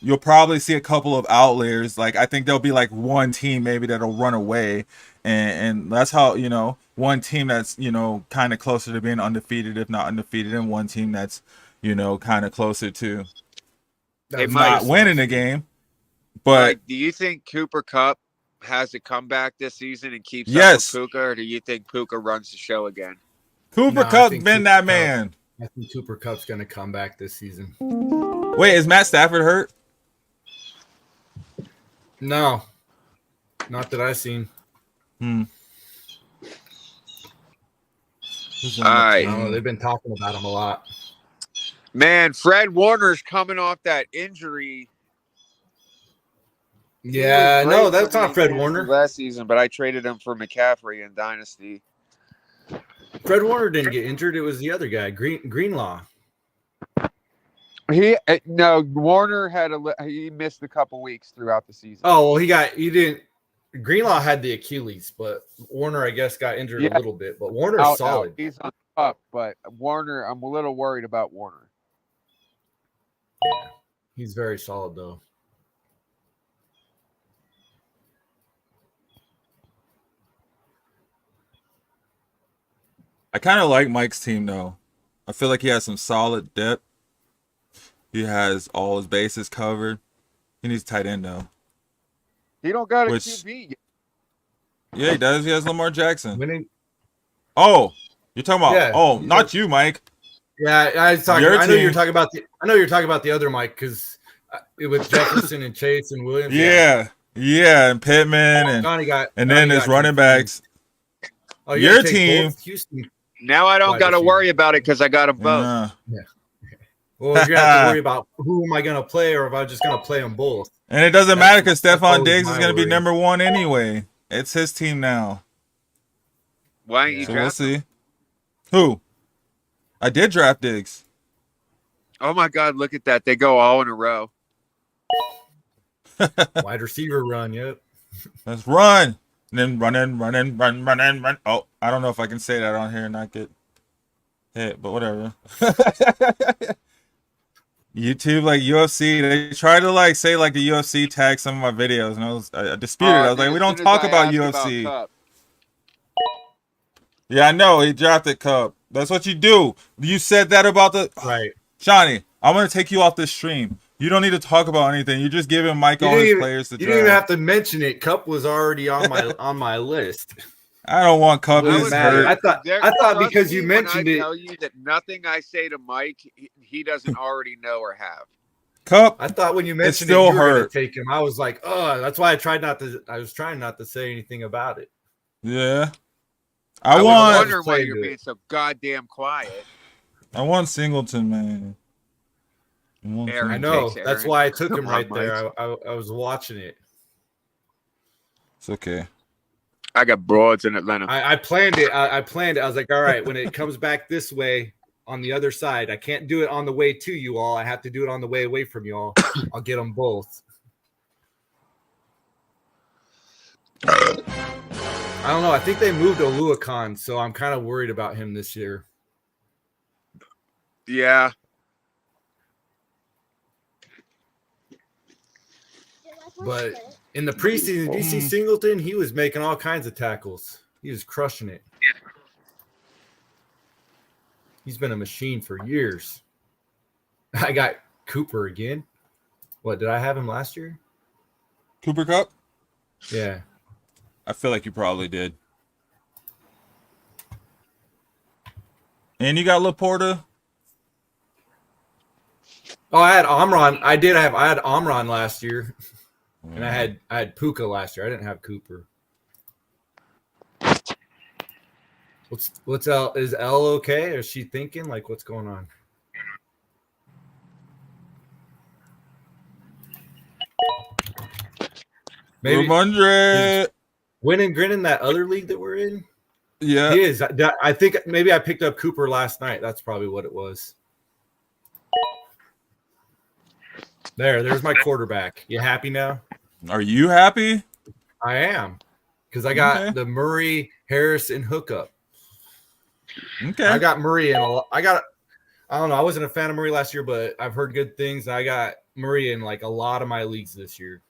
you'll probably see a couple of outliers. Like I think there'll be like one team maybe that'll run away, and that's how, you know, one team that's, you know, kind of closer to being undefeated, if not undefeated, and one team that's, you know, kind of closer to not winning the game. But Mike, do you think Cooper Kupp has a comeback this season and keeps Yes. up with Puka, or do you think Puka runs the show again? Cooper No, I Kupp's think been Cooper that Kupp. man. I think Cooper Kupp's going to come back this season. Wait, is Matt Stafford hurt? No, not that I've seen. All right. No, they've been talking about him a lot. Man, Fred Warner's coming off that injury. Yeah, He was no, great that's for not me Fred Warner. last season, but I traded him for McCaffrey in Dynasty. Fred Warner didn't get injured. It was the other guy, Greenlaw. No, Warner he missed a couple weeks throughout the season. Oh well, he didn't. Greenlaw had the Achilles, but Warner I guess got injured a little bit. But Warner's solid. He's on up, but Warner, I'm a little worried about Warner. Yeah, he's very solid though. I kind of like Mike's team though. I feel like he has some solid depth. He has all his bases covered. He needs tight end though. He don't got a QB yet. Yeah, he does. He has Lamar Jackson. Winning. Oh, you're talking about? Yeah. Oh, not you, Mike. Yeah, I was talking. Your I know you're team. talking about the. I know you're talking about the other Mike because with Jefferson and Chase and Williams. Yeah, and Pittman and then his running backs. Oh, your team. Houston. Now I don't got to worry about it because I got them both. Yeah. Well, you're gonna have to worry about who am I gonna play, or if I'm just gonna play them both. And it doesn't matter because Stephon always Diggs is my going to be worry. number one anyway. It's his team now. Why ain't you So we'll draft him? see. Who? I did draft Diggs. Oh my God! Look at that. They go all in a row. Wide receiver run. Yep. Let's run. And then run. Oh, I don't know if I can say that on here and not get hit, but whatever. YouTube, like UFC, they try to like say like the UFC tagged some of my videos, and I disputed. I was like, we don't talk about UFC. Yeah, I know he drafted Cup. That's what you do. You said that about the Right. Johnny. I'm gonna take you off this stream. You don't need to talk about anything. You're just giving Mike all his players to draft. You didn't even have to mention it. Cup was already on my list. I don't want Cup. It He's matter. hurt. I thought because you mentioned it. I tell you that nothing I say to Mike, he doesn't already know or have. Cup. I thought when you mentioned still it, you were hurt. going to take him. I was like, oh, that's why I tried not to. I was trying not to say anything about it. Yeah. I was want. wondering why you're being so goddamn quiet. I want Singleton, man. I know. That's why I took him right there. I was watching it. It's okay. I got broads in Atlanta. I planned it. I planned it. I was like, all right, when it comes back this way on the other side, I can't do it on the way to you all. I have to do it on the way away from you all. I'll get them both. I don't know. I think they moved Oluwakan, so I'm kind of worried about him this year. Yeah. But in the preseason, did you see Singleton? He was making all kinds of tackles. He was crushing it. He's been a machine for years. I got Cooper again. What, did I have him last year? Cooper Cup? Yeah. I feel like you probably did. And you got Laporta? Oh, I had Omron. I had Omron last year. And I had Puka last year. I didn't have Cooper. What's L? Is L okay? Is she thinking? Like, what's going on? Maybe Ramondre. winning grinning that other league that we're in. Yeah. He is. I think maybe I picked up Cooper last night. That's probably what it was. There's my quarterback. You happy now? Are you happy? I am. Because I got the Murray Harrison hookup. Okay. I got Murray in I don't know. I wasn't a fan of Murray last year, but I've heard good things. I got Murray in like a lot of my leagues this year.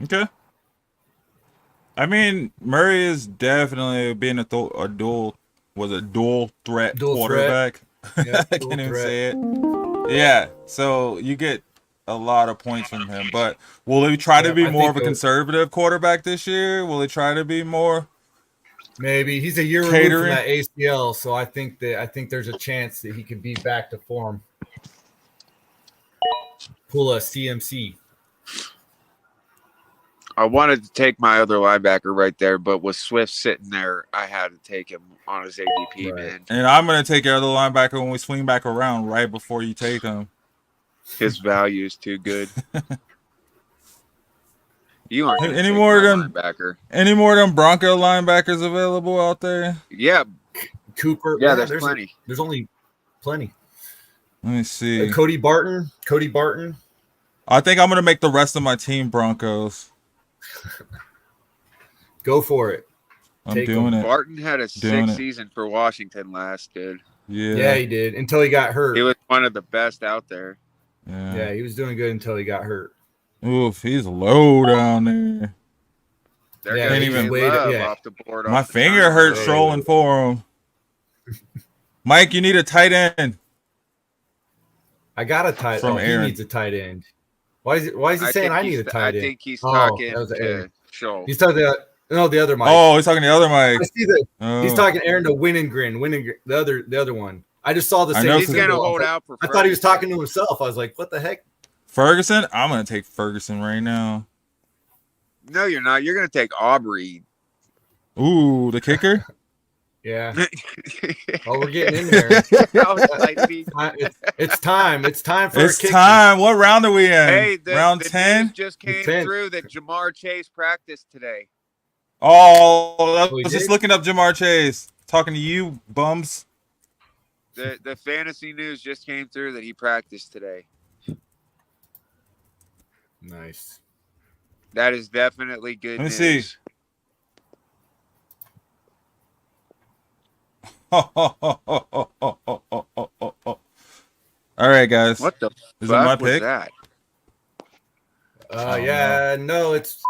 Okay. I mean, Murray is definitely being a dual threat quarterback. Yeah, I can't even say it. Yeah, so you get a lot of points from him. But will he try to be more of a conservative quarterback this year? Will he try to be more? Maybe he's a year removed from that ACL, so I think there's a chance that he could be back to form. Pull a CMC. I wanted to take my other linebacker right there, but with Swift sitting there, I had to take him on his ADP, man. And I'm going to take your other linebacker when we swing back around right before you take him. His value is too good. You aren't any more of them Bronco linebackers available out there? Yeah. Cooper. Yeah, there's plenty. There's only plenty. Let me see. Cody Barton. I think I'm gonna make the rest of my team Broncos. Go for it. I'm doing it. Barton had a sick season for Washington last, dude. Yeah, he did until he got hurt. He was one of the best out there. Yeah, he was doing good until he got hurt. Oof, he's low down there. Can't even off the board. My finger hurts strolling for him. Mike, you need a tight end. I got a tight end. He needs a tight end. Why is he saying I need a tight end? I think he's talking to Shoal. He's talking the other Mike. Oh, he's talking the other Mike. I see He's talking Aaron to Win and Grin. The other one. I just saw the same. He's gonna hold out for. I thought he was talking to himself. I was like, what the heck? Ferguson? I'm gonna take Ferguson right now. No, you're not. You're gonna take Aubrey. Ooh, the kicker. Yeah. Oh, we're getting in there. It's time. It's time for. It's time. What round are we in? Hey, round 10 just came through that Jamar Chase practiced today. Oh, I was just looking up Jamar Chase. Talking to you, bums. The fantasy news just came through that he practiced today. Nice. That is definitely good news. Let me see. All right, guys. What the is it my was pick? That? Yeah, no, it's.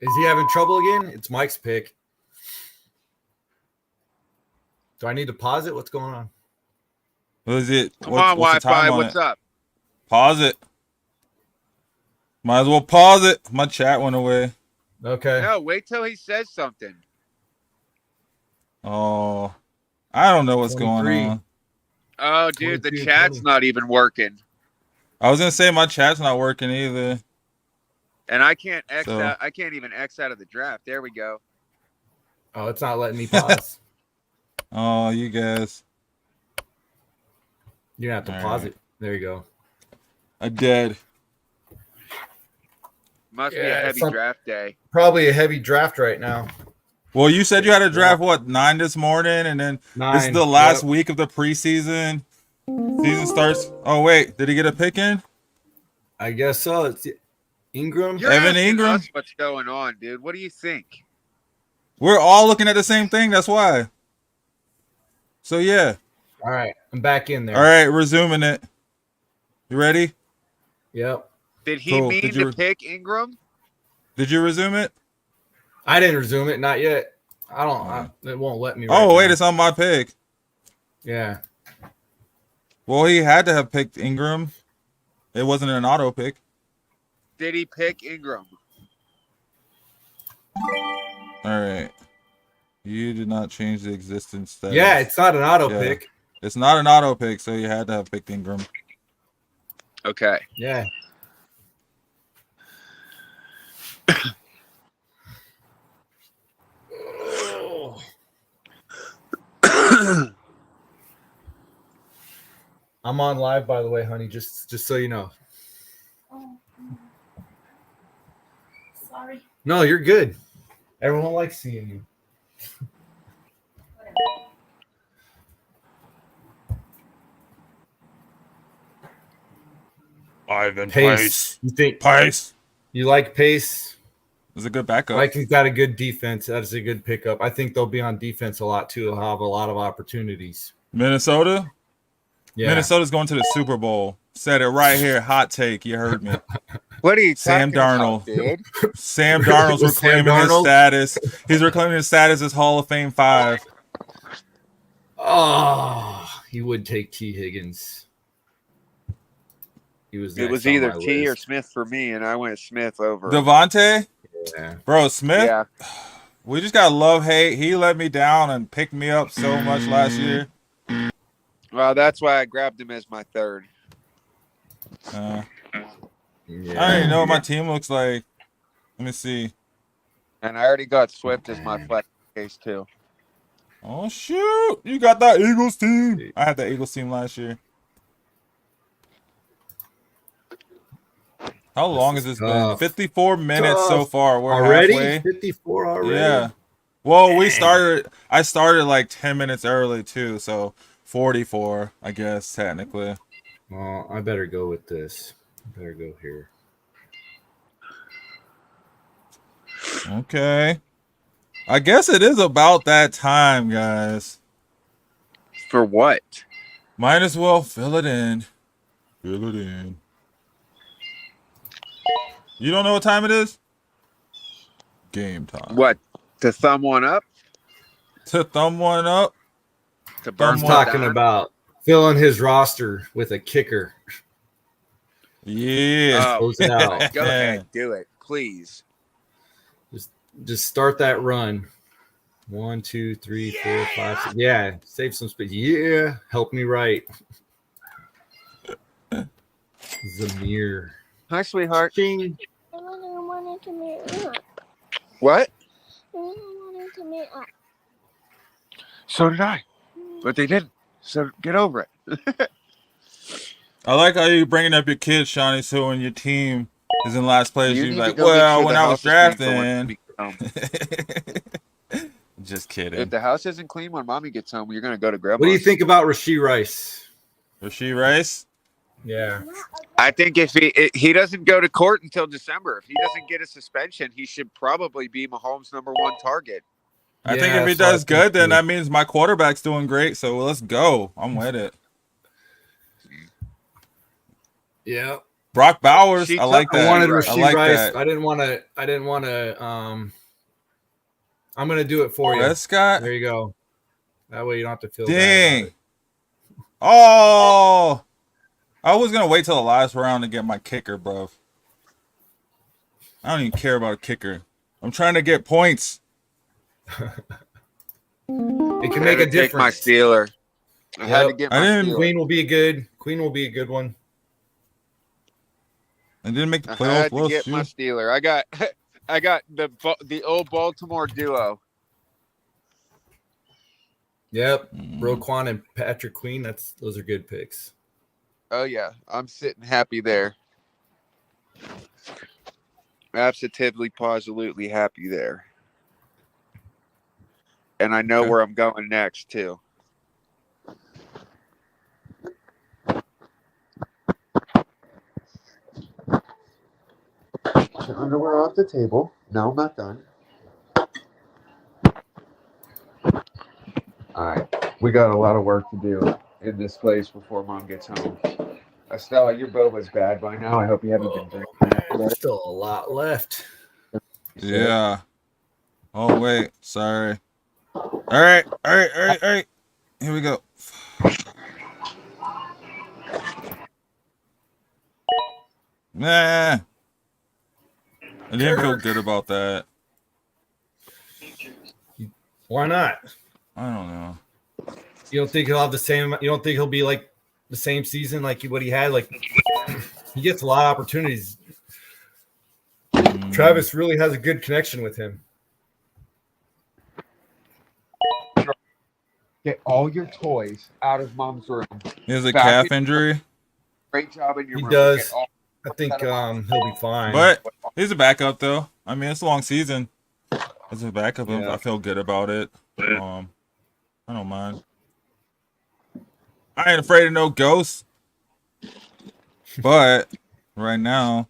Is he having trouble again? It's Mike's pick. Do I need to pause it? What's going on? What is it? Come on, Wi-Fi. What's up? Pause it. Might as well pause it. My chat went away. Okay. No, wait till he says something. Oh, I don't know what's going on. Oh, dude, the chat's not even working. I was gonna say my chat's not working either. And I can't out. I can't even X out of the draft. There we go. Oh, it's not letting me pause. Oh, you guys. You're gonna have to pause it. There you go. I did. Must be a heavy draft day. Probably a heavy draft right now. Well, you said you had a draft, 9 this morning, and then 9, this is the last week of the preseason. Season starts. Oh, wait. Did he get a pick in? I guess so. It's Ingram. You're Evan Ingram? What's going on, dude? What do you think? We're all looking at the same thing. That's why. So, yeah. All right. I'm back in there. All right. Resuming it. You ready? Yep. Did he mean to pick Ingram? Did you resume it? I didn't resume it. Not yet. It won't let me. Oh, wait. It's on my pick. Yeah. Well, he had to have picked Ingram. It wasn't an auto pick. Did he pick Ingram? All right. You did not change the existence status. Yeah, it's not an auto pick. It's not an auto pick, so you had to have picked Ingram. Okay. Yeah. I'm on live, by the way, honey. Just so you know. Oh, sorry. No, you're good. Everyone likes seeing you. Ivan Pace. You think Pace? You like Pace? It's a good backup. Like he's got a good defense. That is a good pickup. I think they'll be on defense a lot too. They'll have a lot of opportunities. Minnesota? Yeah. Minnesota's going to the Super Bowl. Said it right here. Hot take. You heard me. What are you Sam Darnold. about, dude? Sam Darnold's reclaiming his status. He's reclaiming his status as Hall of Fame 5. Oh, he would take T. Higgins. It was either T or Smith for me, and I went Smith over Devontae? Yeah. Bro, Smith? Yeah. We just got love-hate. He let me down and picked me up so much last year. Well, that's why I grabbed him as my third. I don't even know what my team looks like. Let me see. And I already got Swift as my flex case, too. Oh, shoot. You got that Eagles team. I had the Eagles team last year. How long has this been? 54 minutes so far. We're already halfway. 54 already. Yeah. Well, I started like 10 minutes early too, so 44, I guess, technically. Well, I better go with this. I better go here. Okay. I guess it is about that time, guys. For what? Might as well fill it in. Fill it in. You don't know what time it is? Game time. What? To thumb one up? To thumb one up. To burn I'm Thumb one talking down? about filling his roster with a kicker. Yeah. Close it out. Go ahead, do it, please. Just start that run. 1, 2, 3, 4, 5, 6. Yeah, save some space. Yeah, help me right. Zamir. Hi, sweetheart. Ding. I really wanted to meet up. What? I really wanted to meet up. So did I, but they didn't. So get over it. I like how you bringing up your kids, Shawnee, so when your team is in last place, You you're need like, to go make well, sure when the I was house is clean for when drafting. mommy gets home. Just kidding. If the house isn't clean when mommy gets home, you're gonna go to grandma's. What do you think about Rashee Rice? Rashee Rice? Yeah. I think if he doesn't go to court until December, if he doesn't get a suspension, he should probably be Mahomes' #1 target. I think if he so I does think good, then too. that means my quarterback's doing great. So let's go. I'm with it. Yeah. Brock Bowers, She I like took- that. I wanted Right. Rashee I like Rice. that. I didn't want to. I'm gonna do it for you. Prescott? There you go. That way you don't have to feel bad Dang. about it. Oh, I was gonna wait till the last round to get my kicker, bro. I don't even care about a kicker. I'm trying to get points. It can I make had a to take my difference. Steeler. I had to Yep. get I my didn't- Steeler. Queen will be a good one. I didn't make the I playoffs. had to Well, get my shoot. Steeler. I got the old Baltimore duo. Yep. Mm. Roquan and Patrick Queen. Those are good picks. Oh yeah, I'm sitting happy there. Absolutely, positively happy there. And I know Okay. where I'm going next too. Underwear off the table. No, I'm not done. All right, we got a lot of work to do in this place before Mom gets home. Estella, your boba's bad by now. I hope you haven't been drinking that today. There's still a lot left. Yeah. Oh wait, sorry. All right. Here we go. Nah. I didn't feel good about that. Why not? I don't know. You don't think he'll have the same? You don't think he'll be like the same season like what he had? Like he gets a lot of opportunities. Travis really has a good connection with him. Get all your toys out of Mom's room. He has a Back calf in- injury, Great job in your He room. does. Get all- I think he'll be fine. but he's a backup though. I mean, it's a long season. As a backup, Yeah. I feel good about it. I don't mind. I ain't afraid of no ghosts. But right now,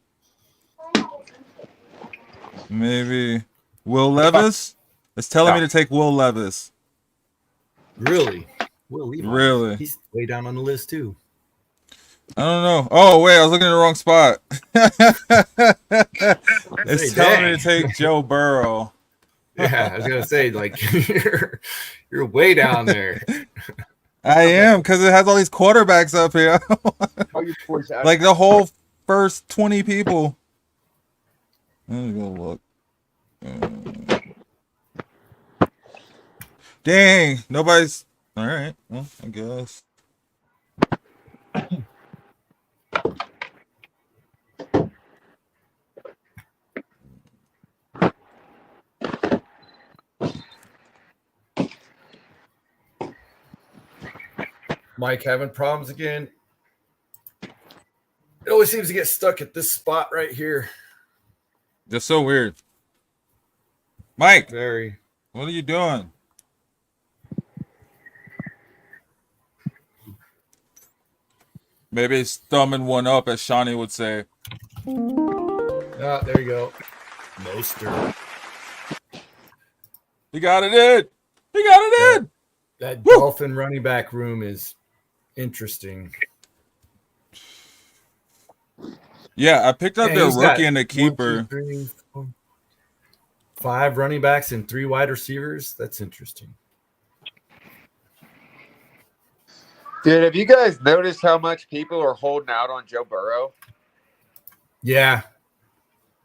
maybe Will Levis. It's telling me to take Will Levis. Really? Will Levi. Really? He's way down on the list too. I don't know. Oh wait, I was looking at the wrong spot. It's Say, telling me dang. to take Joe Burrow. Yeah, I was gonna say like you're way down there. I am because it has all these quarterbacks up here. all your toys out. Like the whole first 20 people. Let me go look. Dang, nobody's. All right, well, I guess. Mike having problems again. It always seems to get stuck at this spot right here. That's so weird. Mike, Very. What are you doing? Maybe he's thumbing one up, as Shawnee would say. Ah, there you go. Mostert. He got it in. He got it in. That Woo! Dolphin running back room is interesting. Yeah, I picked up Yeah, their he's got rookie and the 1, 2, keeper. 3, 4, 5 running backs and 3 wide receivers. That's interesting. Dude, have you guys noticed how much people are holding out on Joe Burrow? Yeah,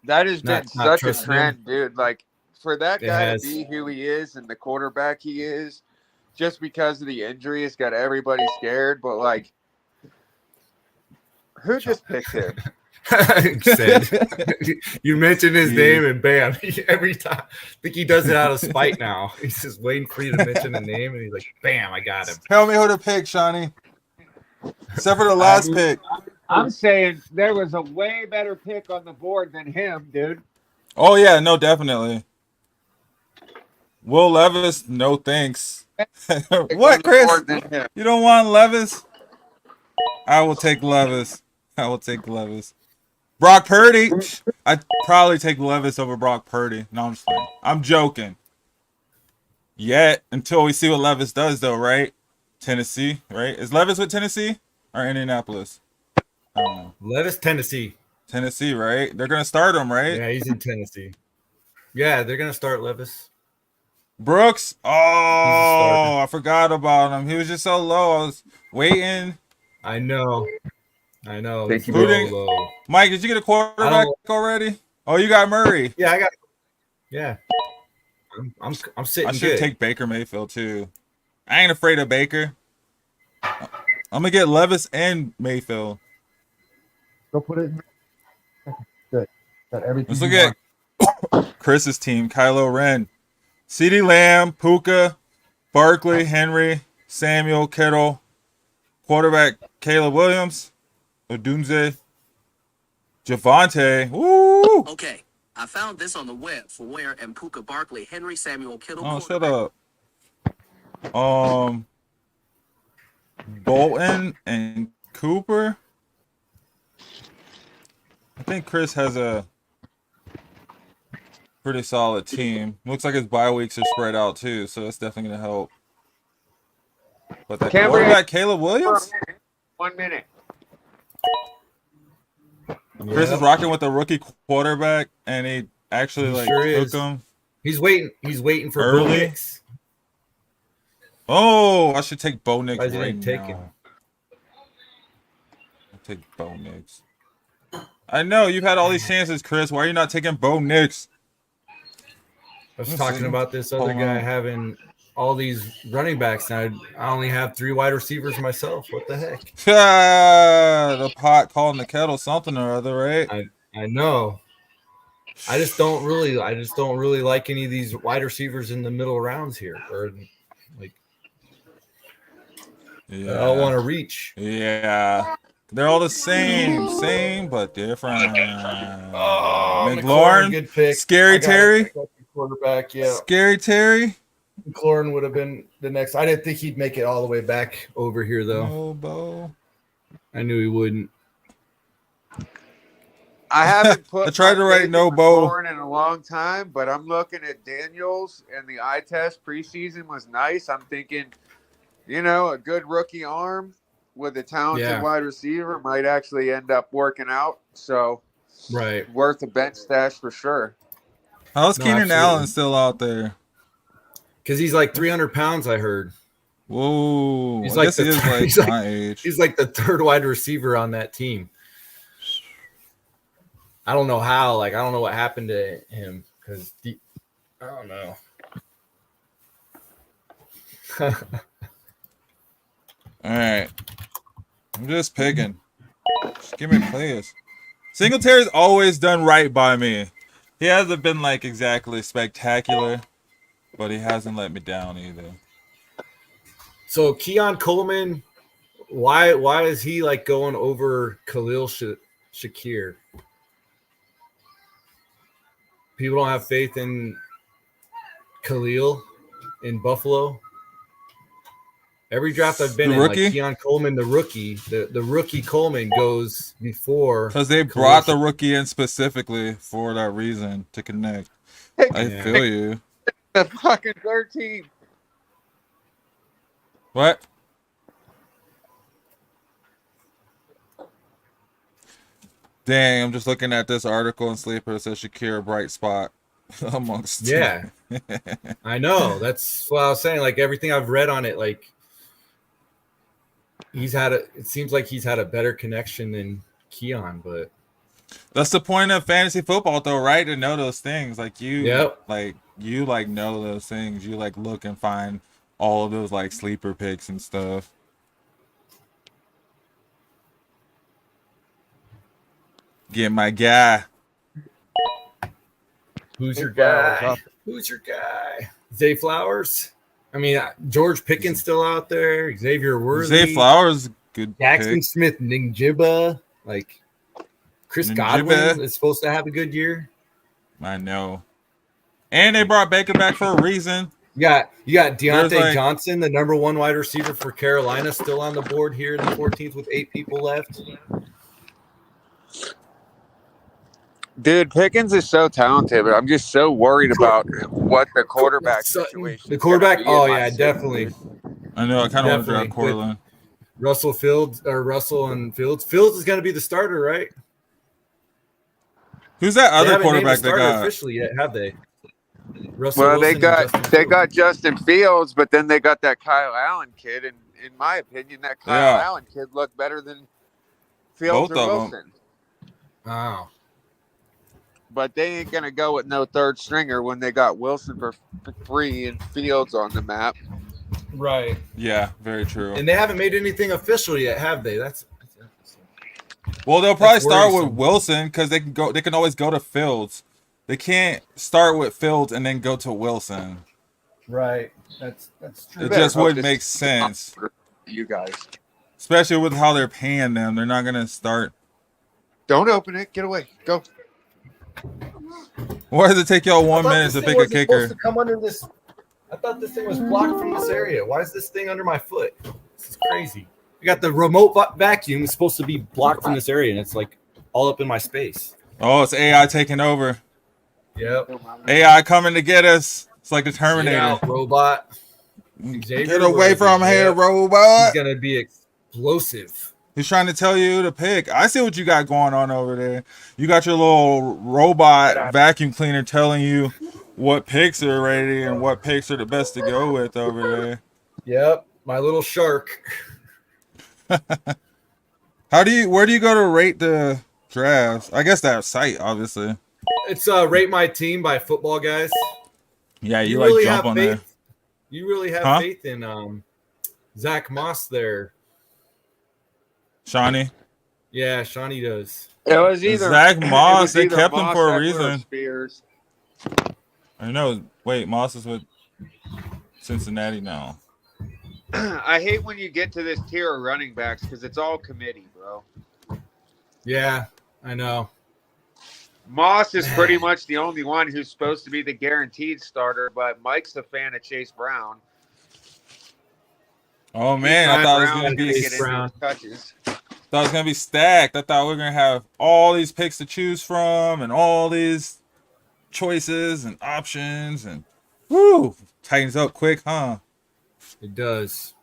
That has been not such a trusting trend, dude. Like, for that It guy has. to be who he is and the quarterback he is, just because of the injury, it's got everybody scared. But, like, who just picked him? Said. You mentioned his Yeah. name and bam, every time. I think he does it out of spite now. He's just waiting for you to mention the name and he's like, bam, I got him. Tell me who to pick, Shawnee. Except for the last pick. I'm saying there was a way better pick on the board than him, dude. Oh, yeah, no, definitely. Will Levis, no thanks. What, Chris? You don't want Levis? I will take Levis. I will take Levis. Brock Purdy. I'd probably take Levis over Brock Purdy. No, I'm just playing. I'm joking. Yet, until we see what Levis does, though, right? Tennessee, right? Is Levis with Tennessee or Indianapolis? I don't know. Levis, Tennessee. Tennessee, right? They're going to start him, right? Yeah, he's in Tennessee. Yeah, they're going to start Levis. Brooks. Oh, starter. I forgot about him. He was just so low. I was waiting. I know. Thank He's you, real bro. low. Mike, did you get a quarterback already? Oh, you got Murray. Yeah, I got. Yeah, I'm sitting I should good. take Baker Mayfield too. I ain't afraid of Baker. I'm gonna get Levis and Mayfield. Go put it in. Good. Got everything. Let's look at Chris's team. Kylo Ren, CeeDee Lamb, Puka, Barkley, Henry, Samuel, Kittle, quarterback Caleb Williams, Odunze, Javante. Woo! Okay, I found this on the web for Ware and Puka Barkley, Henry Samuel Kittle. Oh, shut up. Bolton and Cooper. I think Chris has a pretty solid team. Looks like his bye weeks are spread out too, so that's definitely gonna help. But that quarterback, Caleb Williams? 1 minute. Chris is rocking with a rookie quarterback, and he actually He sure took is. him. He's waiting for Early? Bo Nix. Oh, I should take Bo Nix Why is he right taking? now. I'll take Bo Nix. I know you've had all these chances, Chris. Why are you not taking Bo Nix? I was Let's talking see. about this other Hold guy on. having all these running backs, and I only have 3 wide receivers myself. What the heck? The pot calling the kettle something or other, right? I know. I just don't really like any of these wide receivers in the middle rounds here, or like I don't want to reach. Yeah. They're all the same but different. Oh, McLaurin, good pick. Scary I got Terry, it. Quarterback, yeah. Scary Terry. McLaurin would have been the next. I didn't think he'd make it all the way back over here, though. No, Bo. I knew he wouldn't. I haven't put I tried to my write faith no in Bo. McLaurin in a long time, but I'm looking at Daniels, and the eye test preseason was nice. I'm thinking, a good rookie arm with a talented wide receiver might actually end up working out. So, Right. worth a bench stash for sure. How's Keenan absolutely. Allen still out there? Because he's like 300 pounds, I heard. Whoa. He's I like guess he the is like he's my like- age. He's like the 3rd wide receiver on that team. I don't know how. Like, I don't know what happened to him because I don't know. All right. I'm just picking. Just give me players. Singletary's always done right by me. He hasn't been like exactly spectacular, but he hasn't let me down either. So Keon Coleman, why is he like going over Khalil Shakir? People don't have faith in Khalil in Buffalo. Every draft I've been The in, rookie? like Keon Coleman, the rookie, the rookie Coleman goes before. Because they brought the rookie in specifically for that reason to connect. I feel you. The fucking 13. What? Dang, I'm just looking at this article in Sleeper that says Shakira bright spot amongst Yeah. I know. That's what I was saying. Like everything I've read on it, like it seems like he's had a better connection than Keon, but that's the point of fantasy football though, right? To know those things. Like you Yep. you know those things. You like look and find all of those like sleeper picks and stuff. Get my guy. Who's your guy? Who's your guy? Zay Flowers. I mean, George Pickens still out there. Xavier Worthy. Zay Flowers, good Jackson pick. Smith, Ninjiba. Like Chris Godwin is supposed to have a good year. I know. And they brought Baker back for a reason. You got Deontay like- Johnson, the number 1 wide receiver for Carolina, still on the board here in the 14th with 8 people left. Dude, Pickens is so talented, but I'm just so worried about what the quarterback situation. The quarterback? is gonna Oh be in my yeah, city. definitely. I know. I kind of want to Definitely. draft Cortland. Russell and Fields. Fields is going to be the starter, right? Who's that They other haven't named quarterback a they starter got? officially yet, have they? Russell Well, Wilson they got Justin Fields, but then they got that Kyle Allen kid, and in my opinion, that Kyle Allen kid looked better than Fields Both or of 'em. Wilson. Wow. But they ain't gonna go with no third stringer when they got Wilson for free and Fields on the map. Right. Yeah, very true. And they haven't made anything official yet, have they? That's Well, they'll probably That's start with worrisome. Wilson because they can go. They can always go to Fields. They can't start with Fields and then go to Wilson. Right. That's true. It better just hope wouldn't this make is sense, for you guys. especially with how they're paying them. They're not gonna start. Don't open it. Get away. Go. Why does it take y'all 1 I thought minute this to thing pick a wasn't kicker? supposed to come under this. I thought this thing was blocked from this area. Why is this thing under my foot? This is crazy. We got the remote vacuum. It's supposed to be blocked from this area, and it's like all up in my space. Oh, it's AI taking over. Yep. AI coming to get us. It's like the Get Terminator. out, robot. Xavier Get away Worthy, from here, yep. robot. He's gonna be explosive. He's trying to tell you to pick. I see what you got going on over there. You got your little robot vacuum cleaner telling you what picks are ready and what picks are the best to go with over there. Yep, my little shark. Where do you go to rate the drafts? I guess that site, obviously. It's Rate My Team by Football Guys. Yeah, you really like have jump on faith. there. You really have Huh? faith in Zach Moss there. Shawnee. Yeah, Shawnee does. It was either Zach Moss, they either kept him Moss, for a Eckler, or reason. Spears. I know. Wait, Moss is with Cincinnati now. I hate when you get to this tier of running backs because it's all committee, bro. Yeah, I know. Moss is pretty much the only one who's supposed to be the guaranteed starter, but Mike's a fan of Chase Brown. Oh man, I thought it was Brown's gonna be get into his touches. thought it was gonna be stacked. I thought we were gonna have all these picks to choose from and all these choices and options and whoo, tightens up quick, huh? It does.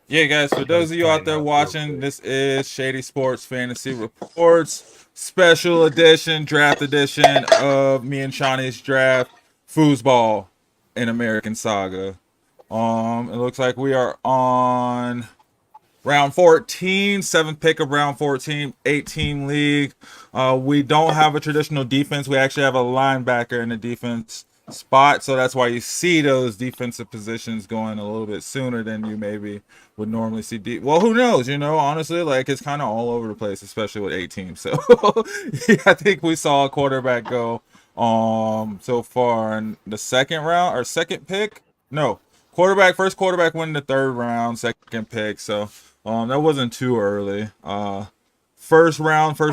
Yeah, guys, for those of you out there watching, this is Shady Sports Fantasy Reports special edition, draft edition of me and Shawnee's draft, Fooseball in American Saga. It looks like we are on round 14, 7th pick of round 14, 8-team league. We don't have a traditional defense. We actually have a linebacker in the defense spot, so that's why you see those defensive positions going a little bit sooner than you maybe would normally see. Well, who knows? You know, honestly, like it's kind of all over the place, especially with 8 teams. So yeah, I think we saw a quarterback go so far in the second round or second pick. No, first quarterback win the third round, second pick. So that wasn't too early. First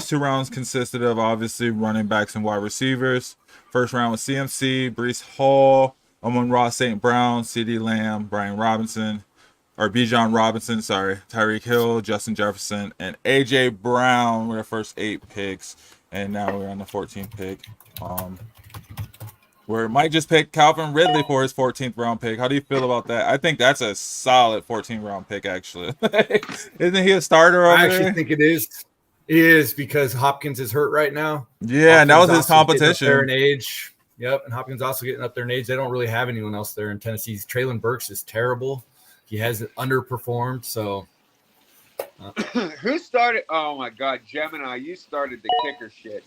2 rounds consisted of obviously running backs and wide receivers. First round was CMC, Brees Hall, Amon-Ra St. Brown, CeeDee Lamb, Bijan Robinson, Tyreek Hill, Justin Jefferson, and AJ Brown were the first 8 picks. And now we're on the 14th pick. Where it might just pick Calvin Ridley for his 14th round pick. How do you feel about that? I think that's a solid 14th round pick, actually. Isn't he a starter over I actually there? think it is. It is because Hopkins is hurt right now. Yeah, and that was his Hopkins also getting up there competition. in age. Yep, and Hopkins also getting up there in age. They don't really have anyone else there in Tennessee. Traylon Burks is terrible. He has underperformed. So Who started? Oh my God, Gemini, you started the kicker shit.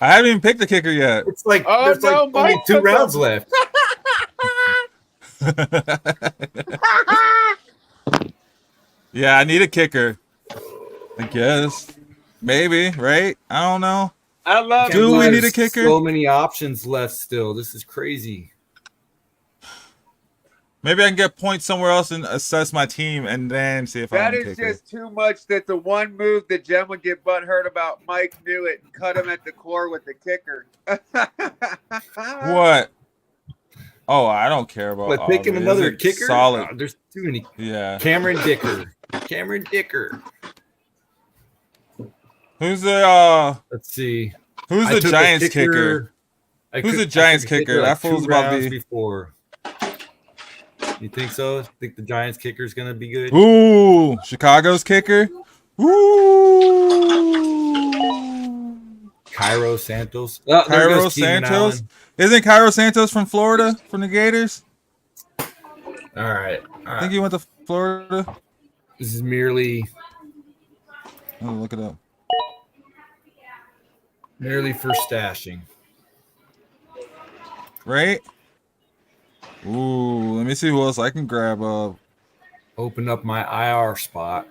I haven't even picked the kicker yet. it's like Oh, there's no, like only Mike 2 took rounds him. left. Yeah, I need a kicker. I guess. Maybe, right? I don't know. I love Do it. we need a There's kicker? So many options left still. This is crazy. Maybe I can get points somewhere else and assess my team and then see if I That want a is kicker. just too much. That the one move that Jem would get butthurt about, Mike knew it and cut him at the core with the kicker. What? Oh, I don't care about But picking Aubrey. another It's a kicker? Solid. There's too many. Yeah. Cameron Dicker. Who's the Let's see. who's I the took a Giants kicker? Who's the Giants kicker? That fool's about to be. Before. You think so? Think the Giants kicker is going to be good? Ooh, Chicago's kicker. Ooh. Cairo Santos. Oh, there Cairo goes Keenan Santos. Allen. Isn't Cairo Santos from Florida, from the Gators? All right. I think he went to Florida. This is merely Oh, look it up. for stashing. Right? Ooh, let me see who else I can grab up. Open up my IR spot.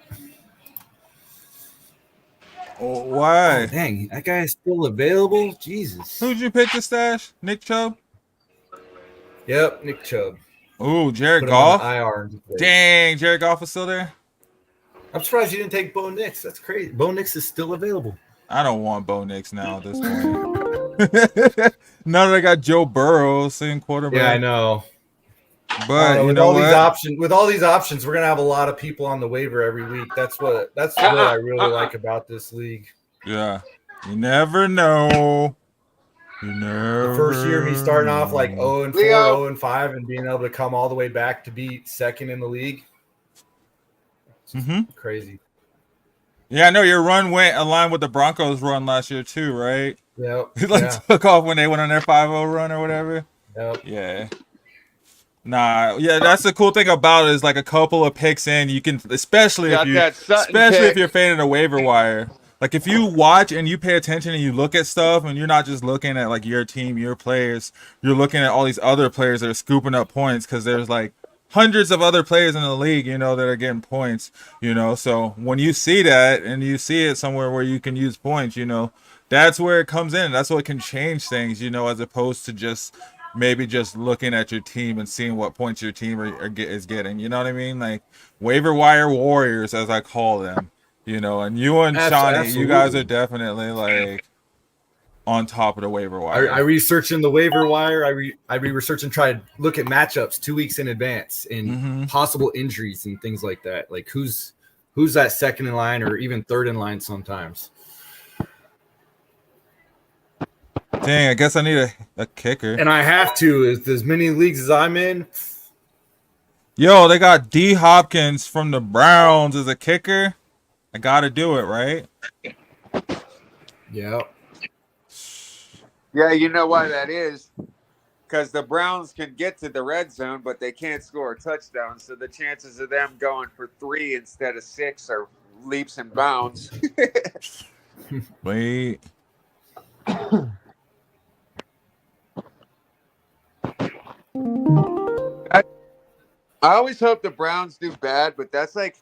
Oh, why? Oh, dang, that guy is still available? Jesus. Who'd you pick to stash? Nick Chubb? Yep, Nick Chubb. Ooh, Jared Put him on Goff? the IR. Dang, Jared Goff is still there? I'm surprised you didn't take Bo Nix. That's crazy. Bo Nix is still available. I don't want Bo Nix now at this point. Now that I got Joe Burrow sitting quarterback. Yeah, I know. But you with know all what? with all these options, we're gonna have a lot of people on the waiver every week. That's what I really like about this league. Yeah. You never know. You never The first year, me starting off like 0-4, Leo. 0-5, and being able to come all the way back to be second in the league. Crazy. Yeah, I know your run went aligned with the Broncos run last year too, right? Yep. It took off when they went on their 5-0 run or whatever. Yep. Yeah. Nah, yeah, that's the cool thing about it is like a couple of picks in, you can especially Got if that Sutton if pick. you're fading a waiver wire. Like if you watch and you pay attention and you look at stuff and you're not just looking at like your team, your players, you're looking at all these other players that are scooping up points because there's like hundreds of other players in the league, you know, that are getting points, you know. So when you see that and you see it somewhere where you can use points, you know, that's where it comes in. That's what can change things, you know, as opposed to just maybe just looking at your team and seeing what points your team is getting. You know what I mean? Like waiver wire warriors, as I call them. You know, and you and Shawnee, you guys are definitely like on top of the waiver wire. I research in the waiver wire. I research and try to look at matchups 2 weeks in advance and possible injuries and things like that. Like who's that second in line or even third in line sometimes. Dang, I guess I need a kicker. And I have to, as many leagues as I'm in. Yo, they got D Hopkins from the Browns as a kicker. I gotta do it, right? Yeah. Yeah, you know why that is? Because the Browns can get to the red zone, but they can't score a touchdown. So the chances of them going for 3 instead of 6 are leaps and bounds. Wait. I always hope the Browns do bad, but that's like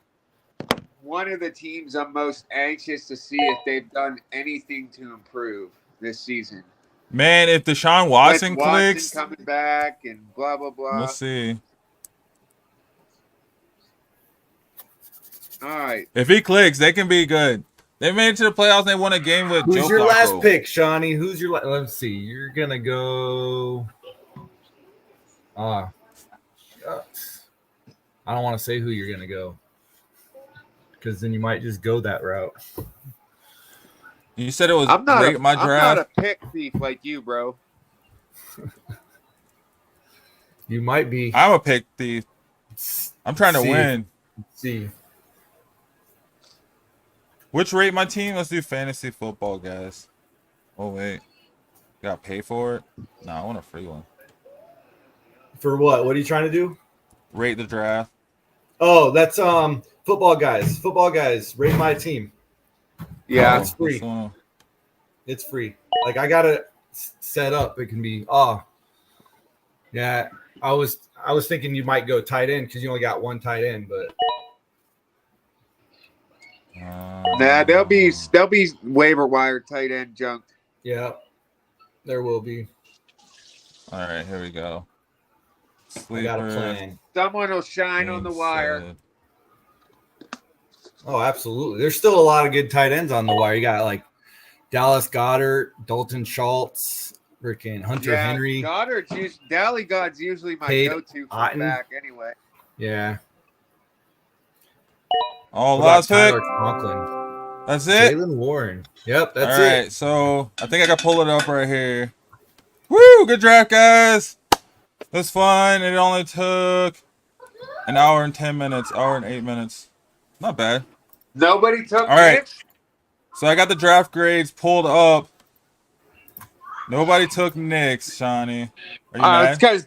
one of the teams I'm most anxious to see if they've done anything to improve this season. Man, if Deshaun Watson clicks, coming back and blah blah blah. we'll see. All right. If he clicks, they can be good. They made it to the playoffs and they won a game with Who's Joe your Flacco. last pick, Shawnee? Who's your let's see. You're gonna go. Shucks. I don't want to say who you're gonna go. Because then you might just go that route. You said it was I'm not rate my I'm draft. not a pick thief like you, bro. You might be. I'm a pick thief. I'm trying to See. win. See. Which rate my team? Let's do fantasy football, guys. Oh wait, gotta pay for it. No, I want a free one. For what? What are you trying to do? Rate the draft. Oh, that's football guys. Football guys, rate my team. Yeah. It's free. this one. It's free. Like I got it set up. It can be yeah. I was thinking you might go tight end because you only got one tight end, but Nah, they'll be waiver wire tight end junk. yeah, there will be. All right, here we go. I got a Sleeper. plan. Someone will shine on the wire. Said. Oh, absolutely. There's still a lot of good tight ends on the wire. You got like Dallas Goedert, Dalton Schultz, freaking Hunter Henry. Dally God's usually my Cade go-to for Otton. back anyway. Yeah. Oh, What last about pick. Tyler Conklin? That's it. Jalen Warren. Yep, that's All it. right, so I think I can pull it up right here. Woo! Good draft, guys. It was fun. It only took an hour and 10 minutes, hour and 8 minutes. Not bad. Nobody took All right. Nick? So I got the draft grades pulled up. Nobody took Knicks, Shawnee. Are you It's mad? because,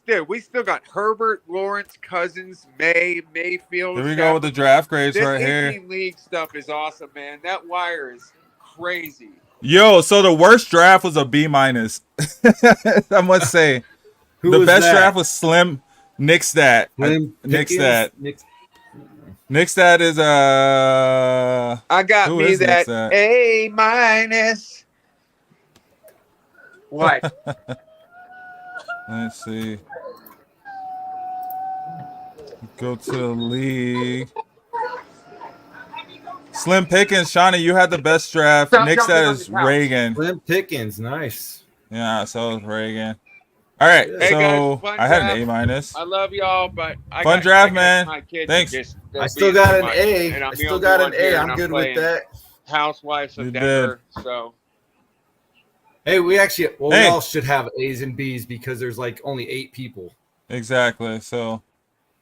dude, we still got Herbert, Lawrence, Cousins, Mayfield. Here we go with the draft grades This right here. 18 league stuff is awesome, man. That wire is crazy. Yo, so the worst draft was a B minus. I must say. Who The was best that? draft was Slim. Nix that. Slim Nix Pickens? that. Nick- Nix that is I got Who me is that that? A minus. What? Let's see. Go to the league. Slim Pickens, Shawnee, you had the best draft. Stop Nix jumping that on is the couch. Reagan. Slim Pickens, nice. Yeah, so is Reagan. All right, Hey, so guys, fun I had an draft. A minus. I love y'all, but Fun draft, I got man. My kids Thanks. are just I still being got too an much, A. and I'm I the still only got one an here, A. and I'm good playing with that. Housewives You of Denver. So Hey, we actually, we Hey. all should have A's and B's because there's like only 8 people. Exactly. So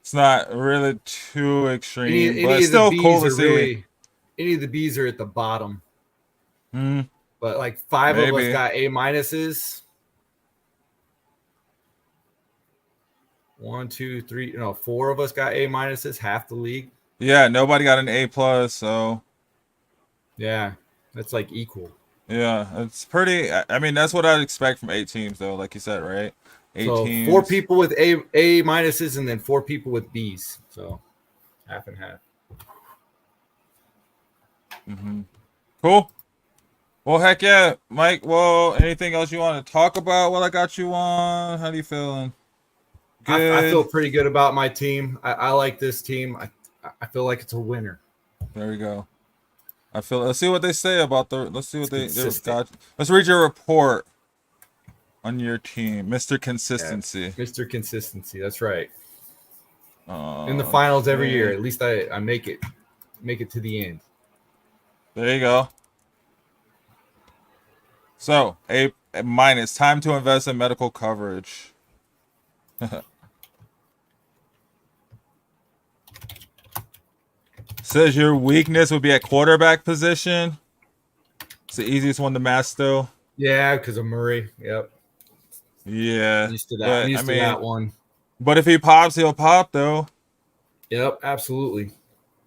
it's not really too extreme, Any but of it's still the cool B's to are see. really, any of the B's are at the bottom. Hmm. But like 5 of Maybe. us got A minuses. 1, 2, 3, 4 of us got A minuses, half the league. Yeah, nobody got an A plus, so Yeah, that's like equal. yeah, it's pretty. I mean, that's what I'd expect from 8 teams, though. Like you said, right? 8 So teams. 4 people with A minuses and then 4 people with B's. So half and half. Mm-hmm. Cool. Well, heck yeah, Mike. Well, anything else you want to talk about while I got you on? How do you feeling? Good. I feel pretty good about my team. I like this team. I feel like it's a winner. There we go. I feel. Let's see what they say about the. Let's see what they. Consistent. Let's read your report on your team, Mr. Consistency. Mr. Consistency. That's right. In the finals every year. At least I make it to the end. There you go. So, A minus. Time to invest in medical coverage. Says your weakness would be at quarterback position. It's the easiest one to master. Yeah, because of Murray. Yep. Yeah. Used to that. But, Used to that one. But if he pops, he'll pop, though. Yep, absolutely.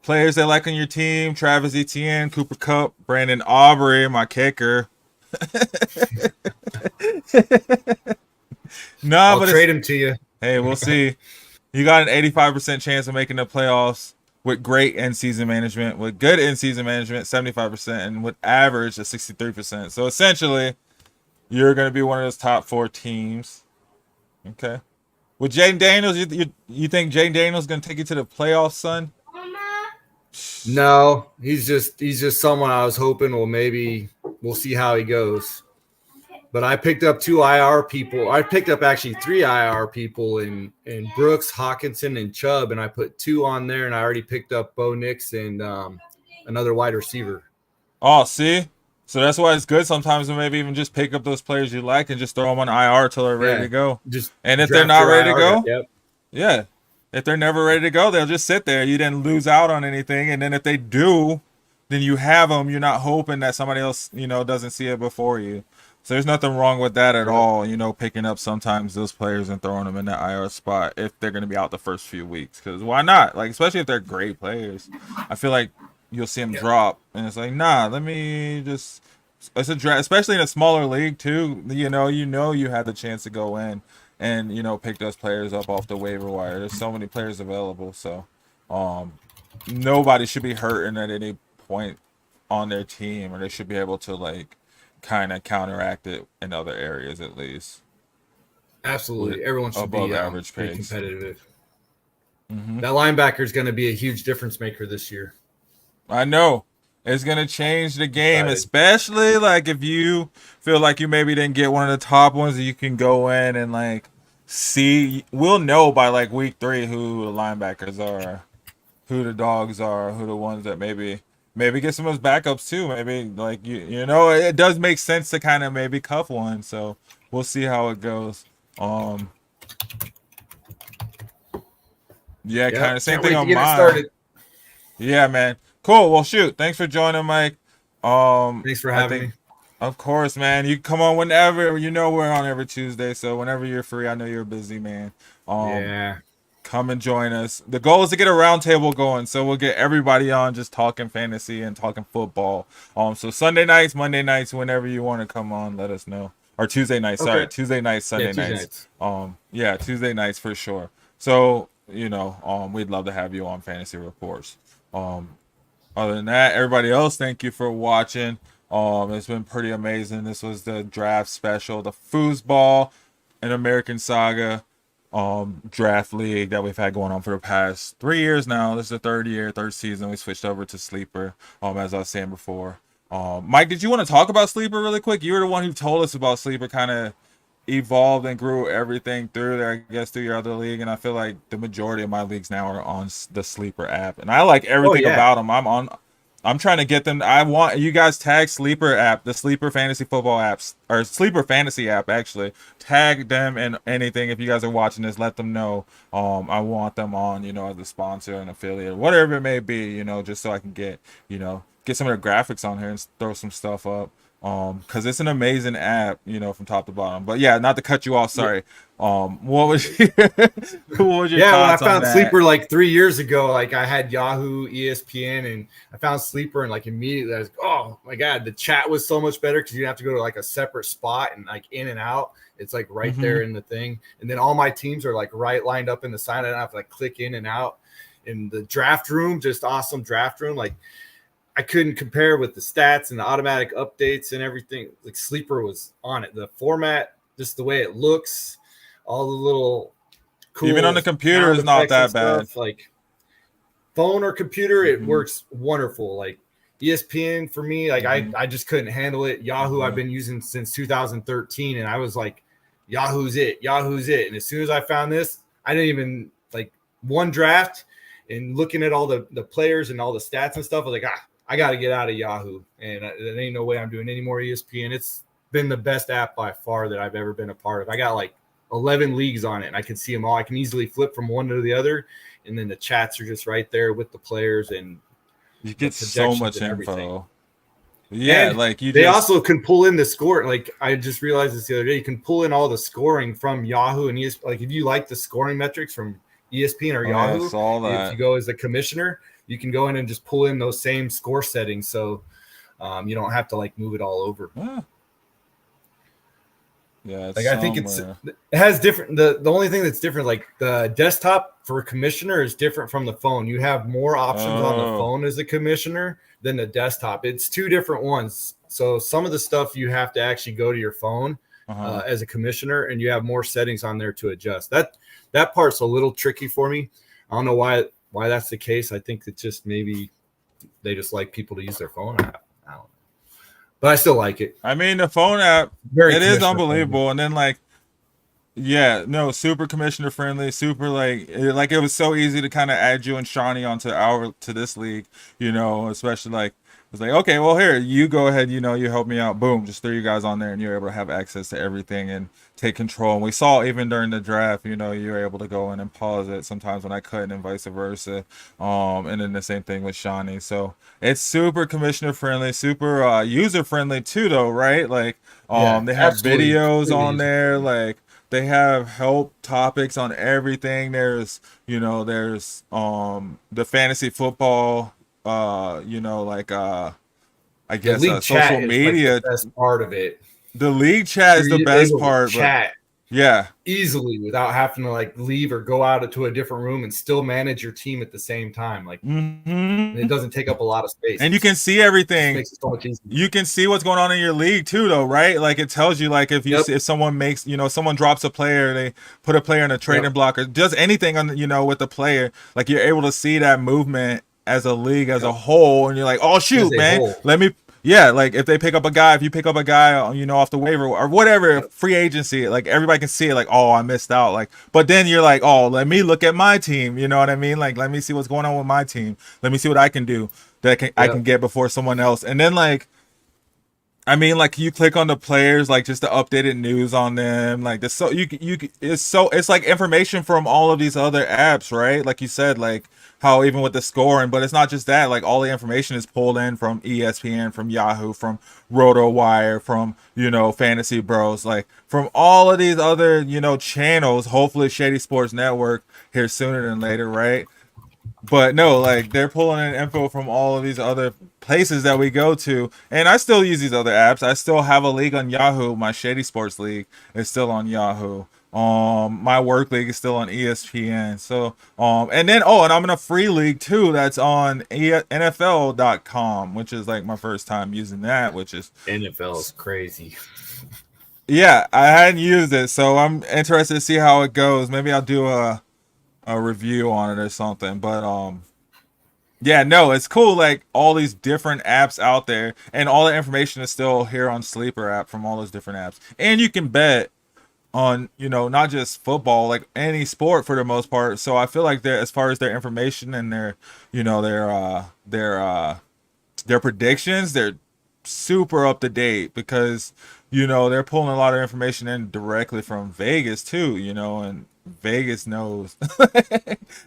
Players that like on your team: Travis Etienne, Cooper Kupp, Brandon Aubrey, my kicker. I'll but trade him to you. hey, we'll see. You got an 85% chance of making the playoffs with great in-season management, with good in-season management, 75%, and with average of 63%. So essentially, you're going to be one of those top 4 teams. Okay. With Jaden Daniels, you think Jaden Daniels is going to take you to the playoffs, son? No, he's just someone I was hoping we'll see how he goes. But I picked up 2 IR people. I picked up actually 3 IR people in Brooks, Hawkinson, and Chubb, and I put 2 on there, and I already picked up Bo Nix and another wide receiver. Oh, see? So that's why it's good sometimes to maybe even just pick up those players you like and just throw them on IR till they're ready to go. And if they're not ready to go, yeah. If they're never ready to go, they'll just sit there. You didn't lose out on anything. And then if they do, then you have them. You're not hoping that somebody else, doesn't see it before you. So there's nothing wrong with that at all, picking up sometimes those players and throwing them in that IR spot if they're going to be out the first few weeks. Because why not? Like, especially if they're great players. I feel like you'll see them drop. And it's like, nah, let me just – it's a draft, especially in a smaller league too. You had the chance to go in and, pick those players up off the waiver wire. There's so many players available. So nobody should be hurting at any point on their team, or they should be able to, like, kind of counteract it in other areas at least. Absolutely. Everyone should be average pretty pace. competitive. Mm-hmm. That linebacker is going to be a huge difference maker this year. I know. It's going to change the game, especially like if you feel like you maybe didn't get one of the top ones that you can go in and like see. We'll know by like week 3 who the linebackers are, who the dogs are, who the ones that maybe get some of those backups too. Maybe like it does make sense to kind of maybe cuff one. So we'll see how it goes. Yeah, kind of same thing on mine. Yeah, man. Cool. Well, shoot. Thanks for joining, Mike. Thanks for having me. Of course, man. You come on whenever. We're on every Tuesday, so whenever you're free. I know you're busy, man. Yeah. Come and join us. The goal is to get a roundtable going, so we'll get everybody on just talking fantasy and talking football. So Sunday nights, Monday nights, whenever you want to come on, let us know. Or Tuesday nights. Sorry, Tuesday nights, Sunday nights. Tuesday nights for sure. So we'd love to have you on Fantasy Reports. Other than that, everybody else, thank you for watching. It's been pretty amazing. This was the draft special, the Fooseball and American Saga draft league that we've had going on for the past 3 years now. This is the third season. We switched over to Sleeper, as I was saying before. Mike, did you want to talk about Sleeper really quick? You were the one who told us about Sleeper, kind of evolved and grew everything through there, I guess, through your other league. And I feel like the majority of my leagues now are on the Sleeper app, and I like everything about them. I'm trying to get them. I want you guys tag Sleeper app, the Sleeper Fantasy Football apps, or Sleeper Fantasy app, actually. Tag them and anything. If you guys are watching this, let them know. I want them on, as a sponsor, an affiliate, whatever it may be, just so I can get some of the graphics on here and throw some stuff up. Because it's an amazing app, from top to bottom. But yeah, not to cut you off, sorry. What was your when I found Sleeper like 3 years ago, like I had Yahoo, ESPN, and I found Sleeper, and like immediately I was, oh my god, the chat was so much better because you have to go to like a separate spot and like in and out. It's like right there in the thing, and then all my teams are like right lined up in the sign. I don't have to like click in and out. In the draft room, just awesome draft room, like. I couldn't compare with the stats and the automatic updates and everything. Like Sleeper was on it. The format, just the way it looks, all the little cool. Even on the computer is not that bad. Like phone or computer, it works wonderful. Like ESPN for me, like I just couldn't handle it. Yahoo, I've been using since 2013, and I was like, Yahoo's it. And as soon as I found this, I didn't even like one draft and looking at all the players and all the stats and stuff. I was like, I got to get out of Yahoo, and there ain't no way I'm doing any more ESPN. It's been the best app by far that I've ever been a part of. I got like 11 leagues on it, and I can see them all. I can easily flip from one to the other, and then the chats are just right there with the players, and you get so much info. Yeah, and like they also can pull in the score. Like I just realized this the other day, you can pull in all the scoring from Yahoo and ESPN. Like if you like the scoring metrics from ESPN or Yahoo, I saw that. If you go as the commissioner, you can go in and just pull in those same score settings, so you don't have to like move it all over. Yeah, like I think it has different. The only thing that's different, like the desktop for a commissioner, is different from the phone. You have more options on the phone as a commissioner than the desktop. It's two different ones. So some of the stuff you have to actually go to your phone as a commissioner, and you have more settings on there to adjust. That part's a little tricky for me. I don't know why that's the case. I think it's just maybe they just like people to use their phone app. I don't know. But I still like it. I mean, the phone app, Very it is commissioner unbelievable. And then like, yeah, no, super commissioner friendly, super like it was so easy to kind of add you and Shawnee to this league, especially like it's like, okay, well here, you go ahead, you help me out, boom, just throw you guys on there and you're able to have access to everything and take control. And we saw even during the draft, you were able to go in and pause it sometimes when I couldn't and vice versa. And then the same thing with Shawnee. So it's super commissioner friendly, super user friendly too though, right? Like they have absolutely. videos on Completely there, like they have help topics on everything. There's the fantasy football, I guess league social chat is, media. like, the best part of it. The league chat is the You're best able to part. Chat yeah, easily without having to like leave or go out to a different room and still manage your team at the same time. Like it doesn't take up a lot of space. And you can see everything. Makes it so much easier. You can see what's going on in your league too, though, right? Like it tells you, like if someone makes, someone drops a player, they put a player in a trading block or does anything on, with the player, like you're able to see that movement as a league as a whole, and you're like, oh shoot, man, like if you pick up a guy, off the waiver or whatever, free agency, like everybody can see it, like, oh, I missed out, like, but then you're like, oh, let me look at my team, you know what I mean? Like, let me see what's going on with my team. Let me see what I can do I can get before someone else. And then like, I mean, like you click on the players, like just the updated news on them, like this. So it's like information from all of these other apps, right? Like you said, like how even with the scoring, but it's not just that. Like all the information is pulled in from ESPN, from Yahoo, from RotoWire, from Fantasy Bros, like from all of these other channels. Hopefully, Shady Sports Network here sooner than later, right? But no, like they're pulling in info from all of these other places that we go to, and I still use these other apps. I still have a league on Yahoo. My Shady Sports League is still on Yahoo. My work league is still on ESPN. So, and I'm in a free league too. That's on NFL.com, which is like my first time using that. Which is NFL is crazy. Yeah, I hadn't used it, so I'm interested to see how it goes. Maybe I'll do a review on it or something, but yeah, no, it's cool, like all these different apps out there, and all the information is still here on Sleeper app from all those different apps. And you can bet on not just football, like any sport for the most part. So I feel like they're, as far as their information and their their predictions, they're super up to date, because they're pulling a lot of information in directly from Vegas too, and Vegas knows.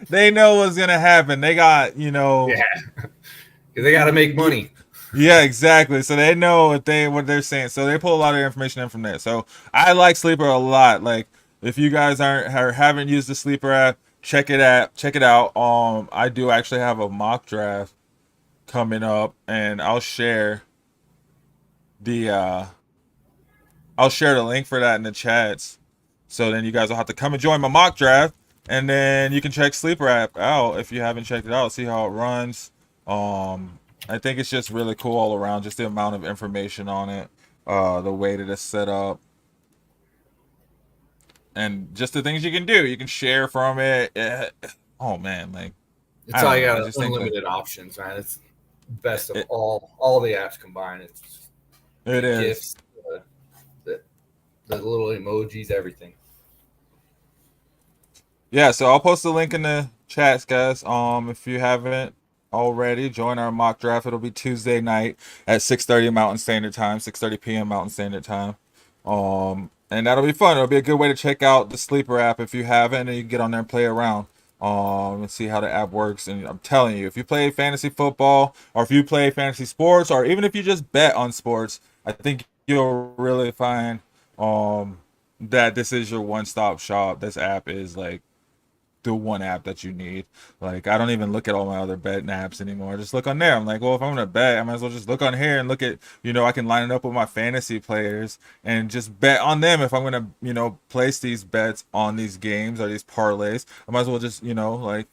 They know what's gonna happen. They got they got to make money. Yeah, exactly. So they know what they're saying. So they pull a lot of information in from there. So I like Sleeper a lot. Like if you guys haven't used the Sleeper app, check it out. I do actually have a mock draft coming up, and I'll share the link for that in the chats. So then you guys will have to come and join my mock draft, and then you can check Sleeper app out if you haven't checked it out. See how it runs. I think it's just really cool all around, just the amount of information on it, the way that it's set up, and just the things you can do. You can share from it. Oh man, like it's all you got, unlimited options, man. It's best of all the apps combined. It is. GIFs, the little emojis, everything. Yeah, so I'll post a link in the chats, guys. If you haven't already, join our mock draft. It'll be Tuesday night at 6:30 Mountain Standard Time, 6:30 p.m. Mountain Standard Time. And that'll be fun. It'll be a good way to check out the Sleeper app if you haven't, and you can get on there and play around. And see how the app works. And I'm telling you, if you play fantasy football, or if you play fantasy sports, or even if you just bet on sports, I think you'll really find that this is your one-stop shop. This app is like the one app that you need. Like I don't even look at all my other betting apps anymore. I just look on there. I'm like, well, if I'm gonna bet, I might as well just look on here and look at, I can line it up with my fantasy players and just bet on them. If I'm gonna, place these bets on these games or these parlays, I might as well just, like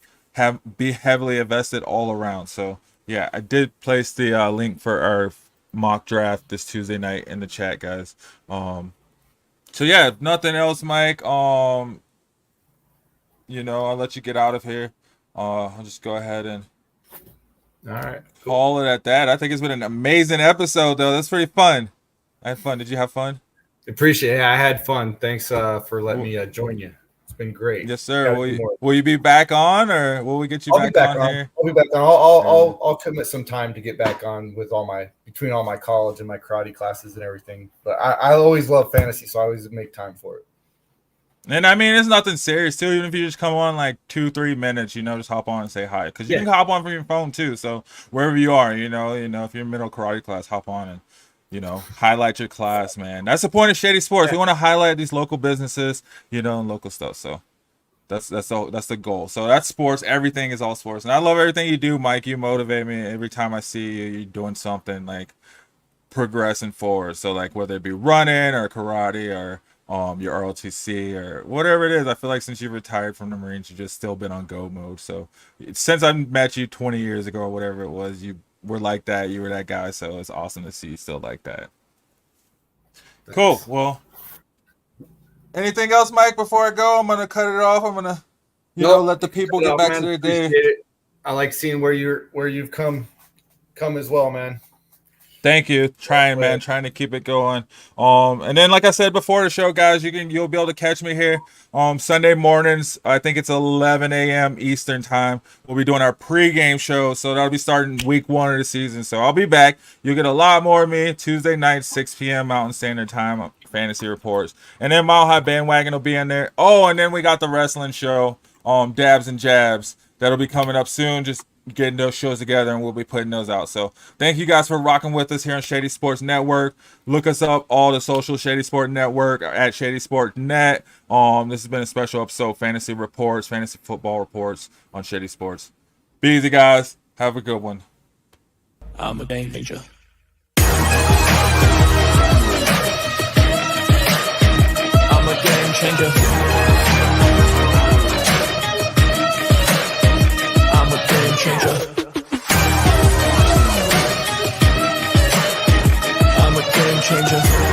be heavily invested all around. So yeah, I did place the link for our mock draft this Tuesday night in the chat, guys. So yeah, if nothing else, Mike, I'll let you get out of here. I'll just go ahead and All right. Cool. Call it at that. I think it's been an amazing episode, though. That's pretty fun. I had fun. Did you have fun? Appreciate it. I had fun. Thanks for letting me join you. It's been great. Yes, sir. Will you be back on, or will we get you I'll back on here? I'll be back on. I'll commit some time to get back on with between all my college and my karate classes and everything. But I always love fantasy, so I always make time for it. And I mean, it's nothing serious too. Even if you just come on like 2-3 minutes, just hop on and say hi. Because you can hop on from your phone too. So wherever you are, if you're in middle karate class, hop on and highlight your class, man. That's the point of Shady Sports. We want to highlight these local businesses, and local stuff. So that's the goal. So that's sports. Everything is all sports, and I love everything you do, Mike. You motivate me every time I see you. You're doing something like progressing forward. So like whether it be running or karate or your ROTC or whatever it is, I feel like since you retired from the Marines, you've just still been on go mode. So since I met you 20 years ago or whatever it was, you were like that. You were that guy. So it's awesome to see you still like that. Thanks. Cool. Well, anything else, Mike, before I go? I'm going to cut it off. I'm going to, let the people get back to their day. I like seeing where you've come as well, man. Thank you. Trying to keep it going. And then like I said before the show, guys, you'll be able to catch me here Sunday mornings. I think it's 11 a.m. Eastern time. We'll be doing our pregame show, so that'll be starting week 1 of the season. So I'll be back. You'll get a lot more of me Tuesday night, 6 p.m. Mountain Standard Time, Fantasy Reports. And then Mile High Bandwagon will be in there. Oh, and then we got the wrestling show, Dabs and Jabs. That'll be coming up soon. Just getting those shows together, and we'll be putting those out. So thank you guys for rocking with us here on Shady Sports Network. Look us up, all the social Shady Sport Network at Shady Sport Net. This has been a special episode, Fantasy Reports, Fantasy Football Reports on Shady Sports. Be easy, guys. Have a good one. I'm a game changer. I'm a game changer. Changer. I'm a game changer.